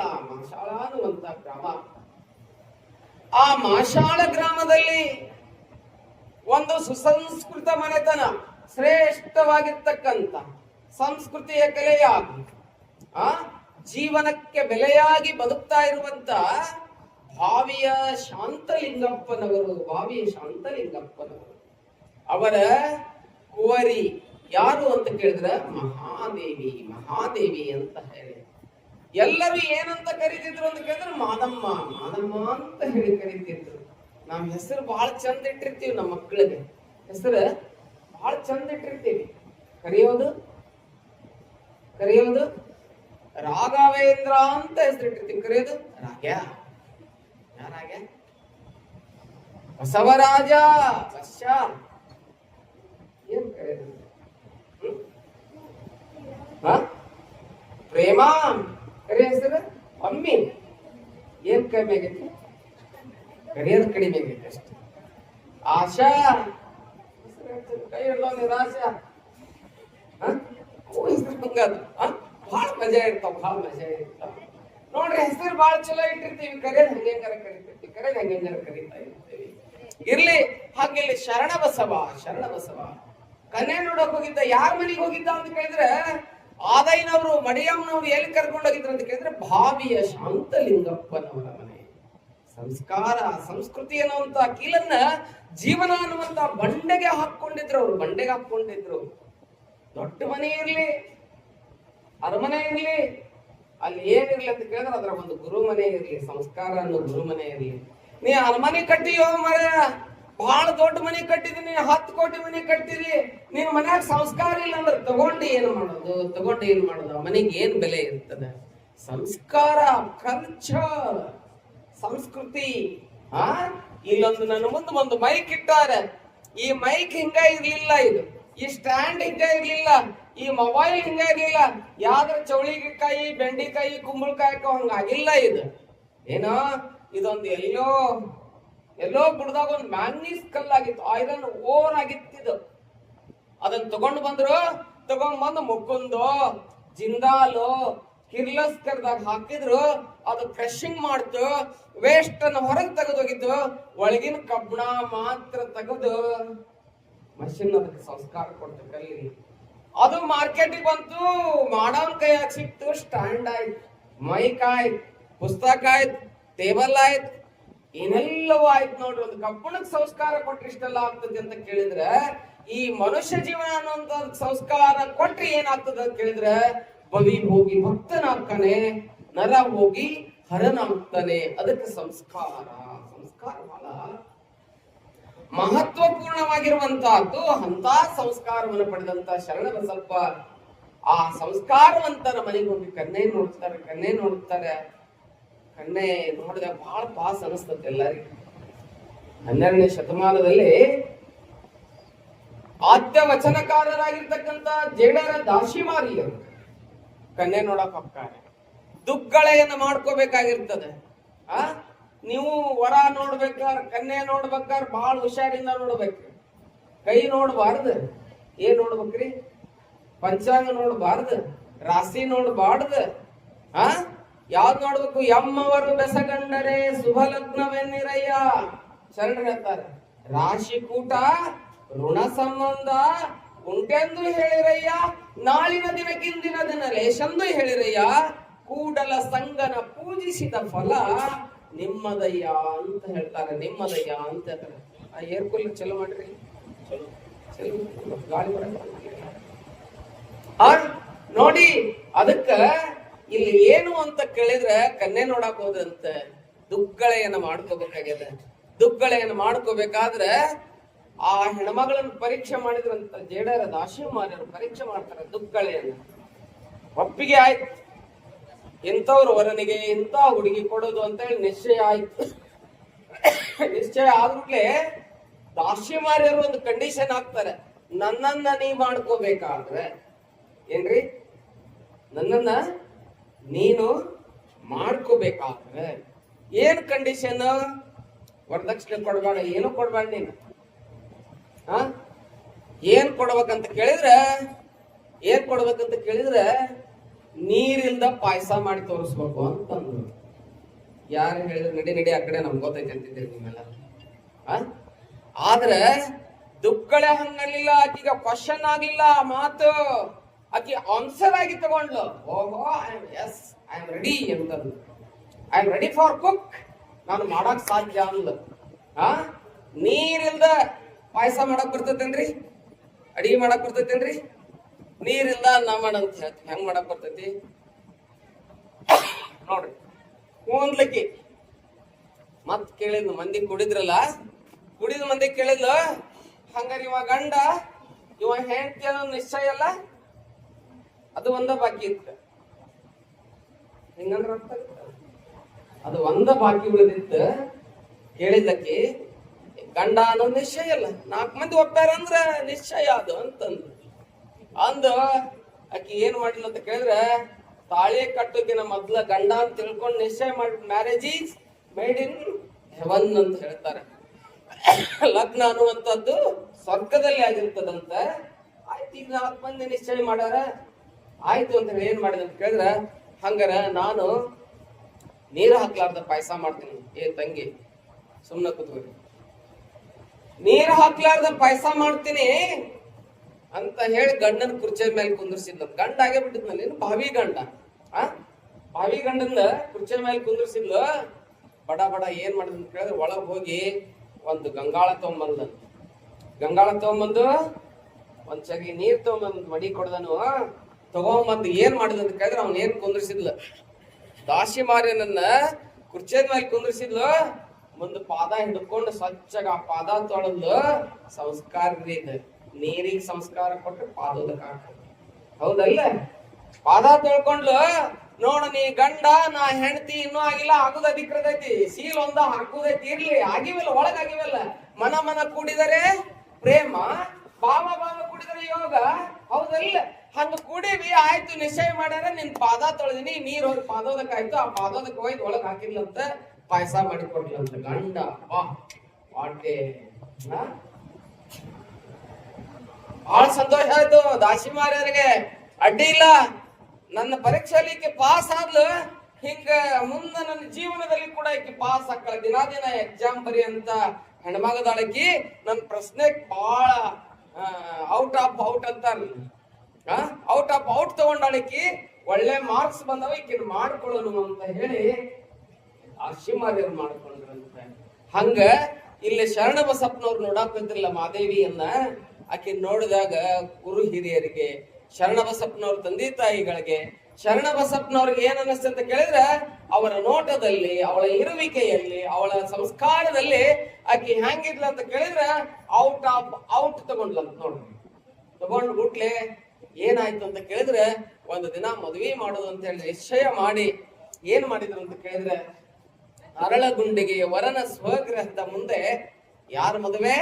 ಅನ್ನುವಂತ ಗ್ರಾಮ. ಆ ಮಾಷಾಳ ಗ್ರಾಮದಲ್ಲಿ ಒಂದು ಸುಸಂಸ್ಕೃತ ಮನೆತನ, ಶ್ರೇಷ್ಠವಾಗಿರ್ತಕ್ಕಂಥ ಸಂಸ್ಕೃತಿಯ ಕಲೆಯಾಗಿ ಜೀವನಕ್ಕೆ ಬೆಲೆಯಾಗಿ ಬದುಕ್ತಾ ಇರುವಂತ ಭಾವಿಯ ಶಾಂತಲಿಂಗಪ್ಪನವರು. ಅವರ ಕುವರಿ ಯಾರು ಅಂತ ಕೇಳಿದ್ರೆ ಮಹಾದೇವಿ ಅಂತ ಹೇಳಿ ಎಲ್ಲರೂ ಏನಂತ ಕರೀತಿದ್ರು ಅಂತ ಕೇಳಿದ್ರೆ ಮಾದಮ್ಮ ಅಂತ ಹೇಳಿ ಕರೀತಿದ್ರು. ನಾವ್ ಹೆಸರು ಬಹಳ ಚಂದ ಇಟ್ಟಿರ್ತೀವಿ, ನಮ್ಮ ಮಕ್ಕಳಿಗೆ ಹೆಸರು ಬಹಳ ಚಂದ ಇಟ್ಟಿರ್ತೀವಿ. ಕರೆಯೋದು ರಾಘವೇಂದ್ರ ಅಂತ ಹೆಸರಿಟ್ಟಿರ್ತೀವಿ. ಕರೆಯೋದು ರಾಗ್ಯ, ಬಸವರಾಜ, ಏನ್ ಕರೆಯೋದು? ಪ್ರೇಮ ಕರೆ ಹೆಸರು ಅಮ್ಮಿ. ಏನ್ ಕಡಿಮೆ ಆಗೈತಿ? ಕರೆಯೋದು ಕಡಿಮೆ ಆಗೈತಿ ಅಷ್ಟೇ. ಆಶಾ ಕೈ ಹಿಡ್ದವ ನಿರಾಶಾ. ಬಹಳ ಮಜಾ ಇರ್ತಾವ. ನೋಡ್ರಿ, ಹೆಸರು ಬಹಳ ಚಲೋ ಇಟ್ಟಿರ್ತೀವಿ, ಕರೆಯೋದು ಹೆಂಗಾರ ಕರೀತಾ ಇರ್ತೀವಿ. ಇರ್ಲಿ, ಹಾಗಿಲ್ಲಿ ಶರಣಬಸವ ಕನ್ಯೆ ನೋಡಕ್ ಹೋಗಿದ್ದ. ಯಾರ ಮನೆಗೆ ಹೋಗಿದ್ದ ಅಂತ ಕೇಳಿದ್ರೆ ಆದೈನವರು, ಮಡಿಯಮ್ಮನವ್ರು ಎಲ್ಲಿ ಕರ್ಕೊಂಡು ಹೋಗಿದ್ರು ಅಂತ ಕೇಳಿದ್ರೆ ಭಾವಿಯ ಶಾಂತಲಿಂಗಪ್ಪನವರ ಮನೆ. ಸಂಸ್ಕಾರ ಸಂಸ್ಕೃತಿ ಅನ್ನುವಂತ ಕೀಲನ್ನ ಜೀವನ ಅನ್ನುವಂತ ಬಂಡೆಗೆ ಹಾಕೊಂಡಿದ್ರು. ದೊಡ್ಡ ಮನೆ ಇರ್ಲಿ, ಅರಮನೆ ಇರ್ಲಿ, ಅಲ್ಲಿ ಏನಿರ್ಲಿ ಅಂತ ಕೇಳಿದ್ರೆ ಅದ್ರ ಒಂದು ಗುರು ಮನೆ ಇರ್ಲಿ, ಸಂಸ್ಕಾರ ಅನ್ನೋ ಗುರು ಮನೆ ಇರ್ಲಿ. ನೀ ಅರಮನೆ ಕಟ್ಟಿಯೋ ಮರ, ಬಹಳ ದೊಡ್ಡ ಮನೆ ಕಟ್ಟಿದೀನಿ, 10 ಕೋಟಿ ಮನೆ ಕಟ್ಟಿದಿ, ನೀನ್ ಮನ್ಯಾಗ ಸಂಸ್ಕಾರ ಇಲ್ಲ ಅಂದ್ರೆ ತಗೊಂಡು ಏನ್ ಮಾಡೋದು? ಮನೆಗೆ ಏನ್ ಬೆಲೆ ಇರ್ತದೆ? ಸಂಸ್ಕಾರ, ಕಲ್ಚರ್, ಸಂಸ್ಕೃತಿ. ಇಲ್ಲೊಂದು ನನ್ನ ಮುಂದೆ ಒಂದು ಮೈಕ್ ಇಟ್ಟಾರೆ. ಈ ಮೈಕ್ ಹಿಂಗ ಇರ್ಲಿಲ್ಲ, ಈ ಸ್ಟ್ಯಾಂಡ್ ಹಿಂಗ ಇರ್ಲಿಲ್ಲ, ಈ ಮೊಬೈಲ್ ಹಿಂಗ ಇರ್ಲಿಲ್ಲ. ಯಾವ್ದ್ರ ಚೌಳಿಕಾಯಿ, ಬೆಂಡಿಕಾಯಿ, ಕುಂಬಳಕಾಯಿ ಹಂಗಾಗಿಲ್ಲ. ಏನೋ ಇದೊಂದು ಎಲ್ಲೋ ಗುಡ್ದಾಗ ಒಂದು ಮ್ಯಾಂಗ್ನೀಸ್ ಕಲ್ಲಾಗಿತ್ತು, ಐರನ್ ಓರ್ ಆಗಿತ್ತು. ಅದನ್ನ ತಗೊಂಡು ಬಂದು ಮುಕ್ಕುಂದು, ಜಿಂದಾಲು, ಕಿರ್ಲಸ್ಕರ್ದಾಗ ಹಾಕಿದ್ರು. ಅದು ಕ್ರಶಿಂಗ್ ಮಾಡ್ತು, ವೇಸ್ಟ್ ಅನ್ನು ಹೊರಗೆ ತೆಗೆದೋಗಿದ್ದು, ಒಳಗಿನ ಕಬ್ಬಣ ಮಾತ್ರ ತೆಗೆದು ಮಷಿನ್ ಅದಕ್ಕೆ ಸಂಸ್ಕಾರ ಕೊಡ್ತು, ಕಲ್ಲಿ. ಅದು ಮಾರ್ಕೆಟಿಗೆ ಬಂತು, ಮಾಡವನ್ ಕೈಯಾಗ ಸಿಕ್ತು. ಸ್ಟ್ಯಾಂಡ್ ಆಯ್ತು, ಮೈಕ್ ಆಯ್ತು, ಪುಸ್ತಕ ಆಯ್ತು, ಟೇಬಲ್ ಆಯ್ತು, ಏನೆಲ್ಲವೂ ಆಯ್ತು. ನೋಡ್ರಿ, ಒಂದು ಕಬ್ಬಣಕ್ಕೆ ಸಂಸ್ಕಾರ ಕೊಟ್ರೆ ಇಷ್ಟೆಲ್ಲ ಆಗ್ತದೆ ಅಂತ ಕೇಳಿದ್ರೆ, ಈ ಮನುಷ್ಯ ಜೀವನ ಅನ್ನುವಂತ ಸಂಸ್ಕಾರ ಕೊಟ್ರೆ ಏನಾಗ್ತದೆ ಅಂತ ಕೇಳಿದ್ರೆ, ಬವಿ ಹೋಗಿ ಭಕ್ತನಾಗ್ತಾನೆ, ನರ ಹೋಗಿ ಹರನಾಗ್ತಾನೆ. ಅದಕ್ಕೆ ಸಂಸ್ಕಾರ ಬಹಳ ಮಹತ್ವಪೂರ್ಣವಾಗಿರುವಂತಹದ್ದು. ಅಂತ ಸಂಸ್ಕಾರವನ್ನು ಪಡೆದಂತ ಶರಣಬಸಪ್ಪ ಆ ಸಂಸ್ಕಾರವಂತರ ಮನೆಗೆ ಹೋಗಿ ಕನ್ನೆ ನೋಡ್ತಾರೆ. ಕನ್ನೆ ನೋಡಿದ ಬಹಳ ಪಾಸ್ ಅನಿಸ್ತದೆ ಎಲ್ಲರಿಗೂ. 12ನೇ ಶತಮಾನದಲ್ಲಿ ಆದ್ಯ ವಚನಕಾರರಾಗಿರ್ತಕ್ಕಂಥ ಜೇಡರ ದಾಶಿಮಾರಿಯರು ಕನ್ನೆ ನೋಡಕ್ ಹೋಗ್ತಾರೆ. ದುಗ್ಗಳೆಯನ್ನು ಮಾಡ್ಕೋಬೇಕಾಗಿರ್ತದೆ. ನೀವು ವರ ನೋಡ್ಬೇಕಾದ್ರೆ, ಕನ್ನೆ ನೋಡ್ಬೇಕಾದ್ರೆ ಬಹಳ ಹುಷಾರಿಂದ ನೋಡ್ಬೇಕು. ಕೈ ನೋಡ್ಬಾರ್ದು. ಏನ್ ನೋಡ್ಬೇಕ್ರಿ? ಪಂಚಾಂಗ ನೋಡ್ಬಾರ್ದು, ರಾಶಿ ನೋಡ್ಬಾರ್ದು. ಆ ಯಾವ್ದ್ ನೋಡ್ಬೇಕು? ಎಮ್ಮವರು ಬೆಸಗಂಡರೆ ಶುಭ ಲಗ್ನವೆನ್ನಿರಯ್ಯ. ಶರಣರು ಹೇಳ್ತಾರೆ, ರಾಶಿ ಕೂಟ ಋಣ ಸಂಬಂಧ ಉಂಟೆಂದು ಹೇಳಿರಯ್ಯ, ನಾಳಿನ ದಿನಕ್ಕಿಂದಿನ ದಿನ ಲೇಶಂದು ಹೇಳಿರಯ್ಯ, ಕೂಡಲ ಸಂಗನ ಪೂಜಿಸಿದ ಫಲ ನಿಮ್ಮದಯ್ಯ ಅಂತ ಹೇಳ್ತಾರೆ. ನಿಮ್ಮದಯ್ಯ ಅಂತ ಹೇಳ್ತಾರೆ. ಆ ಏರ್ ಕೂಲರ್ ಚಲೋ ಮಾಡ್ರಿ, ಚಲೋ ಚಲೋ ಗಾಳಿ ನೋಡಿ. ಅದಕ್ಕ ಇಲ್ಲಿ ಏನು ಅಂತ ಕೇಳಿದ್ರೆ ಕನ್ನೆ ನೋಡಕ್ ಹೋದಂತ ದುಗ್ಗಳೆಯನ್ನ ಮಾಡ್ಕೋಬೇಕಾಗ್ಯದ. ದುಗ್ಗಳೆಯನ್ನ ಮಾಡ್ಕೋಬೇಕಾದ್ರೆ ಆ ಹೆಣ್ಮಗಳನ್ನ ಪರೀಕ್ಷೆ ಮಾಡಿದ್ರಂತ ಜೇಡರ ದಾಶಿಮಾರ್ಯರು ಪರೀಕ್ಷೆ ಮಾಡ್ತಾರೆ ದುಗ್ಗಳೆಯನ್ನ. ಒಪ್ಪಿಗೆ ಆಯ್ತು, ಇಂಥವ್ರು ವರನಿಗೆ ಇಂಥ ಹುಡುಗಿ ಕೊಡೋದು ಅಂತ ಹೇಳಿ ನಿಶ್ಚಯ ಆಯ್ತು. ನಿಶ್ಚಯ ಆದ್ಮೇಲೆ ದಾಶಿಮಾರ್ಯರು ಒಂದು ಕಂಡೀಷನ್ ಹಾಕ್ತಾರೆ, ನನ್ನನ್ನ ನೀ ಮಾಡ್ಕೋಬೇಕಾದ್ರೆ ಏನ್ರಿ, ನನ್ನನ್ನ ನೀನು ಮಾಡ್ಕೋಬೇಕಾದ್ರೆ ಏನ್ ಕಂಡೀಷನ್? ವರದಕ್ಷಿಣೆ ಕೊಡ್ಬೇಡ, ಏನು ಕೊಡ್ಬೇಡ ನೀನು. ಏನ್ ಕೊಡ್ಬೇಕಂತ ಕೇಳಿದ್ರೆ, ಏನ್ ಕೊಡ್ಬೇಕಂತ ಕೇಳಿದ್ರೆ ನೀರಿಲ್ದ ಪಾಯಸ ಮಾಡಿ ತೋರಿಸ್ಬೇಕು ಅಂತಂದ್ರು. ಯಾರು ಹೇಳಿದ್ರು? ನಡಿ ನಡಿ ಆ ಕಡೆ, ನಮ್ಗೆ ಗೊತ್ತೈತೆ ಅಂತಿದ್ದೀರಿ ನಿಮ್ಮೆಲ್ಲ. ಆದ್ರೆ ದುಕ್ಕಳೆ ಹಂಗಲ್ಲಿಲ್ಲ. ಆಕಿಗ ಕ್ವಶನ್ ಆಗ್ಲಿಲ್ಲ ಮಾತು, ಆಕಿ ಆನ್ಸರ್ ಆಗಿ ತಗೊಂಡ್ಲು. ಓಹೋ, ಐ ಆಮ್ ರೆಡಿ ಅಂತಂದು. I am ready for cook, ನಾನು ಮಾಡಕ್ ಸಾಧ್ಯ ಅಂದ. ನೀರಿಲ್ದ ಪಾಯಸ ಮಾಡಕ್ ಬರ್ತೈತೇನ್ರಿ? ಅಡಿಗೆ ಮಾಡಕ್ ಬರ್ತೈತೇನ್ರಿ? ನೀರಿಲ್ದ ಅನ್ನ ಮಾಡಂತ ಹೇಳ್ತೀವಿ, ಹೆಂಗ್ ಮಾಡಕ್ ಬರ್ತೈತಿ ನೋಡ್ರಿ. ಕೂನ್ಲಿಕ್ಕಿ ಮತ್ ಕೇಳಿದ್ಲು, ಮಂದಿ ಕುಡಿದ್ರಲ್ಲ, ಕುಡಿದ ಮಂದಿ ಕೇಳಿದ್ಲು, ಹಂಗಾರ ಇವ ಗಂಡ ಇವ ಹೆಂಡತಿ ಅನ್ನೋ ನಿಶ್ಚಯ ಅಲ್ಲ, ಅದು ಒಂದ ಬಾಕಿ ಇತ್ತು. ಹಿಂಗಂದ್ರ ಅದು ಒಂದ ಬಾಕಿ ಉಳಿದಿತ್ತು. ಕೇಳಿದ್ದಕ್ಕೆ ಗಂಡ ಅನ್ನೋ ನಿಶ್ಚಯ ಅಲ್ಲ, 4 ಮಂದಿ ಒಪ್ಪ್ಯಾರಂದ್ರ ನಿಶ್ಚಯ ಅದು ಅಂತಂದು ಅಂದ. ಆಕಿ ಏನ್ ಮಾಡಿಲ್ಲ ಅಂತ ಕೇಳಿದ್ರೆ, ತಾಳಿ ಕಟ್ಟೋಕಿನ ಮೊದ್ಲ ಗಂಡ ಅಂತ ತಿಳ್ಕೊಂಡು ನಿಶ್ಚಯ ಮಾಡಿ, marriage is made in heaven ಅಂತ ಹೇಳ್ತಾರೆ. ಲಗ್ನ ಅನ್ನುವಂಥದ್ದು ಸ್ವರ್ಗದಲ್ಲಿ ಆಗಿರ್ತದಂತ. ಆಯ್ತು, ಈಗ 4 ಮಂದಿ ನಿಶ್ಚಯ ಮಾಡ್ಯಾರ, ಆಯ್ತು ಅಂತ ಹೇಳಿ ಏನ್ ಮಾಡಿದೆ ಅಂತ ಕೇಳಿದ್ರೆ, ಹಂಗಾರ ನಾನು ನೀರು ಹಾಕ್ಲಾರ್ದ ಪಾಯಸ ಮಾಡ್ತೀನಿ. ಏ ತಂಗಿ ಸುಮ್ನ ಕೂತ್ಕೊಳ್ಳಿ, ನೀರು ಹಾಕ್ಲಾರ್ದ ಪಾಯಸ ಮಾಡ್ತೀನಿ ಅಂತ ಹೇಳಿ ಗಂಡನ ಕುರ್ಚಿ ಮೇಲೆ ಕುಂದ್ರಿಸಿದ್ಲು. ಗಂಡ ಆಗೇ ಬಿಟ್ಟಿದ್ನಲ್ಲಿ, ಭಾವಿ ಗಂಡ. ಭಾವಿ ಗಂಡನ ಕುರ್ಚಿ ಮೇಲೆ ಕುಂದ್ರಿಸಿದ್ಲು. ಬಡ ಬಡ ಏನ್ ಮಾಡಿದ್ ಅಂತ ಕೇಳಿದ್ರೆ, ಒಳಗ್ ಹೋಗಿ ಒಂದು ಗಂಗಾಳ ತಗೊಂಬಂದ. ಗಂಗಾಳ ತಗೊಂಬಂದು ಒಂದ್ ಚಗಿ ನೀರ್ ತಗೊಂಬಂದ್ ಮಡಿ ಕೊಡ್ದನು. ತಗೊಂಬಂದು ಏನ್ ಮಾಡಿದ ಅಂತ ಕೇಳಿದ್ರೆ, ಅವ್ನ ಏನ್ ಕುಂದ್ರಿಸಿದ್ಲು, ದಾಶಿಮಾರ್ಯನನ್ನ ಕುರ್ಚಿ ಮೇಲೆ ಕುಂದ್ರಿಸಿದ್ಲು. ಮುಂದೆ ಪಾದ ಹಿಡ್ಕೊಂಡು ಸ್ವಚ್ಛಗ ಆ ಪಾದ ತೊಳೆದ್ಲು. ಸಂಸ್ಕಾರ ಇದೆ, ನೀರಿಗೆ ಸಂಸ್ಕಾರ ಕೊಟ್ಟು ಪಾದೋದಕ್ಕೆ ಹಾಕೋದು, ಹೌದಲ್ಲ? ಪಾದ ತೊಳ್ಕೊಂಡ್ಲು. ನೋಡ, ನೀ ಗಂಡ, ನಾ ಹೆಂಡತಿ ಇನ್ನೂ ಆಗಿಲ್ಲ, ಆಗುದ ಅಧಿಕೃತೈತಿ, ಸೀಲ್ ಒಂದ ಹಾಕುದೈತಿ, ಇರ್ಲಿ, ಆಗಿವಿಲ್ಲ, ಒಳಗಾಗಿವಲ್ಲ. ಮನ ಮನ ಕೂಡಿದರೆ ಪ್ರೇಮ, ಭಾವ ಭಾವ ಕೂಡಿದರೆ ಯೋಗ, ಹೌದಲ್ಲ? ಹಂಗ ಕೂಡಿವಿ, ಆಯ್ತು, ನಿಶ್ಚಯ ಮಾಡ್ಯಾರ, ನಿನ್ ಪಾದ ತೊಳೆದಿನಿ, ನೀರ್ ಹೋಗಿ ಪಾದೋದಕ್ಕಾಯ್ತು. ಆ ಪಾದೋದಕ್ಕೆ ಹೋಯ್ತು, ಒಳಗ್ ಹಾಕಿರ್ಲಂತ, ಪಾಯಸ ಮಾಡಿ ಕೊಡ್ಲಂತ ಗಂಡ. ವಾಟೆ ಬಹಳ ಸಂತೋಷ ಆಯ್ತು ದಾಶಿಮಾರ್ಯರಿಗೆ. ಅಡ್ಡಿ ಇಲ್ಲ, ನನ್ನ ಪರೀಕ್ಷೆಯಲ್ಲಿ ಪಾಸ್ ಆದ್ಲು. ಹಿಂಗ ಮುಂದ ನನ್ನ ಜೀವನದಲ್ಲಿ ಕೂಡ ಈಕೆ ಪಾಸ್ ಹಾಕಳ. ದಿನ ಎಕ್ಸಾಮ್ ಬರಿ ಅಂತ ಹೆಣ್ಮಗದಾಳಕಿ. ನನ್ನ ಪ್ರಶ್ನೆ ಬಹಳ ಔಟ್ ಆಫ್ ಔಟ್ ಅಂತಾರ, ಔಟ್ ಆಫ್ ಔಟ್ ತಗೊಂಡಾಳಕಿ. ಒಳ್ಳೆ ಮಾರ್ಕ್ಸ್ ಬಂದವ, ಈಕಿನ ಮಾಡ್ಕೊಳ್ಳೋನು ಅಂತ ಹೇಳಿ ದಾಶಿಮಾರ್ಯರು ಮಾಡ್ಕೊಂಡ್ರಂತ. ಹಂಗ ಇಲ್ಲಿ ಶರಣ ಬಸಪ್ಪನವ್ರು ನೋಡಾಕ್ ಬಂದಿರಲ್ಲ ಮಾದೇವಿಯನ್ನ. ಆಕೆ ನೋಡಿದಾಗ ಗುರು ಹಿರಿಯರಿಗೆ, ಶರಣ ಬಸಪ್ಪನವ್ರ ತಂದೆ ತಾಯಿಗಳಿಗೆ, ಶರಣ ಬಸಪ್ಪನವ್ರಿಗೆ ಏನ್ ಅನ್ನಿಸ್ತ ಅಂತ ಕೇಳಿದ್ರೆ, ಅವರ ನೋಟದಲ್ಲಿ, ಅವಳ ಇರುವಿಕೆಯಲ್ಲಿ, ಅವಳ ಸಂಸ್ಕಾರದಲ್ಲಿ ಆಕೆ ಹೆಂಗಿದ್ಲ ಅಂತ ಕೇಳಿದ್ರೆ ಔಟ್ ಆಫ್ ಔಟ್ ತಗೊಂಡ್ಲಂತ. ನೋಡ್ರಿ, ತಗೊಂಡ್ ಗುಟ್ಲೆ ಏನಾಯ್ತು ಅಂತ ಕೇಳಿದ್ರೆ, ಒಂದು ದಿನ ಮದುವೆ ಮಾಡೋದು ಅಂತ ಹೇಳಿ ನಿಶ್ಚಯ ಮಾಡಿ ಏನ್ ಮಾಡಿದ್ರು ಅಂತ ಕೇಳಿದ್ರೆ, ಅರಳಗುಂಡಿಗೆ ವರನ ಸ್ವಗೃಹದ ಮುಂದೆ ಯಾರ ಮದುವೆ?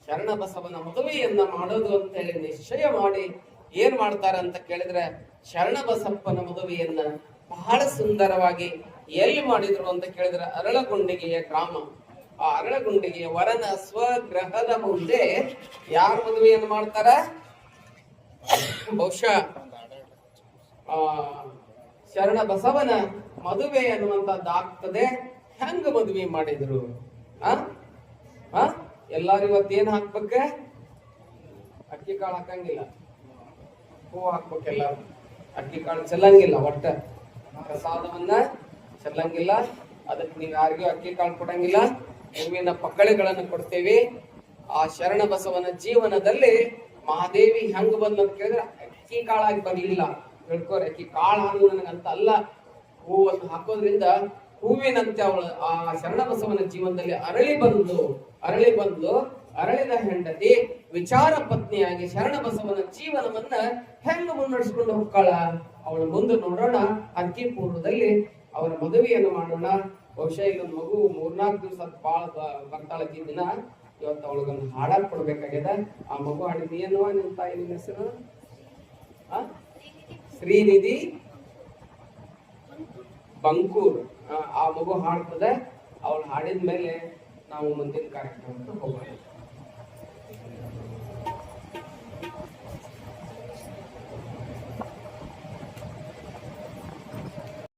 ಶರಣ ಬಸವನ ಮದುವೆಯನ್ನ ಮಾಡೋದು ಅಂತ ಹೇಳಿ ನಿಶ್ಚಯ ಮಾಡಿ ಏನ್ ಮಾಡ್ತಾರ ಅಂತ ಕೇಳಿದ್ರೆ, ಶರಣ ಬಸಪ್ಪನ ಮದುವೆಯನ್ನ ಬಹಳ ಸುಂದರವಾಗಿ ಎಲ್ಲಿ ಮಾಡಿದ್ರು ಅಂತ ಕೇಳಿದ್ರೆ, ಅರಳಗುಂಡಿಗೆಯ ಗ್ರಾಮ. ಆ ಅರಳಗುಂಡಿಗೆಯ ವರನ ಸ್ವಗೃಹದ ಮುಂದೆ ಯಾರ ಮದುವೆಯನ್ನು ಮಾಡ್ತಾರ? ಬಹುಶಃ ಆ ಶರಣ ಬಸವನ ಮದುವೆ ಅನ್ನುವಂಥದ್ದಾಗ್ತದೆ. ಹೆಂಗ ಮದುವೆ ಮಾಡಿದ್ರು? ಆ ಎಲ್ಲಾರು ಇವತ್ತೇನ್ ಹಾಕ್ಬೇಕ? ಅಕ್ಕಿ ಕಾಳು ಹಾಕಂಗಿಲ್ಲ, ಹೂ ಹಾಕ್ಬೇಕೆಲ್ಲ. ಅಕ್ಕಿ ಕಾಳು ಚೆಲ್ಲಂಗಿಲ್ಲ, ಒಟ್ಟ ಪ್ರಸಾದವನ್ನ ಚೆಲ್ಲಂಗಿಲ್ಲ. ಅದಕ್ಕೆ ನೀವು ಯಾರಿಗೂ ಅಕ್ಕಿ ಕಾಳು ಕೊಡಂಗಿಲ್ಲ. ಹೂವಿನ ಪಕ್ಕಳೆಗಳನ್ನು ಕೊಡ್ತೇವೆ. ಆ ಶರಣ ಬಸವನ ಜೀವನದಲ್ಲಿ ಮಹಾದೇವಿ ಹೆಂಗ್ ಬಂದಂತ ಕೇಳಿದ್ರೆ ಅಕ್ಕಿ ಕಾಳಾಗಿ ಬರ್ಲಿಲ್ಲ. ಹೇಳ್ಕೋರಿ, ಅಕ್ಕಿ ಕಾಳು ಹಾಲು ನನಗಂತ ಅಲ್ಲ. ಹೂವನ್ನು ಹಾಕೋದ್ರಿಂದ ಹೂವಿನಂತೆ ಅವಳು ಆ ಶರಣ ಬಸವನ ಜೀವನದಲ್ಲಿ ಅರಳಿ ಬಂದು ಅರಳಿದ ಹೆಂಡತಿ ವಿಚಾರ ಪತ್ನಿಯಾಗಿ ಶರಣ ಬಸವನ ಜೀವನವನ್ನ ಹೆಂಗ ಮುನ್ನಡೆಸ್ಕೊಂಡು ಹೋಗ್ತಾಳ ಅವಳ ಮುಂದೆ ನೋಡೋಣ. ಅಕ್ಕಿ ಪೂರ್ವದಲ್ಲಿ ಅವರ ಮದುವೆಯನ್ನು ಮಾಡೋಣ. ಬಹುಶಃ ಇದೊಂದು ಮಗು 3-4 ದಿವಸ ಬಾಳ ಬರ್ತಾಳಕ್ಕಿ ದಿನ. ಇವತ್ತು ಅವಳಿಗೊಂದು ಹಾಡಾಕ್ ಕೊಡ್ಬೇಕಾಗ್ಯದ. ಆ ಮಗು ಹಾಡಿದ ಏನವ ನಿಮ್ ತಾಯಿ ನಿನ್ನ ಹೆಸರು? ಶ್ರೀನಿಧಿ ಬಂಕೂರ್. ಆ ಮಗು ಹಾಡ್ತದೆ. ಅವಳು ಹಾಡಿದ ಮೇಲೆ ನಾವು ಮುಂದಿನ ಕಾರ್ಯಕ್ರಮಕ್ಕೆ ಹೋಗೋಣ.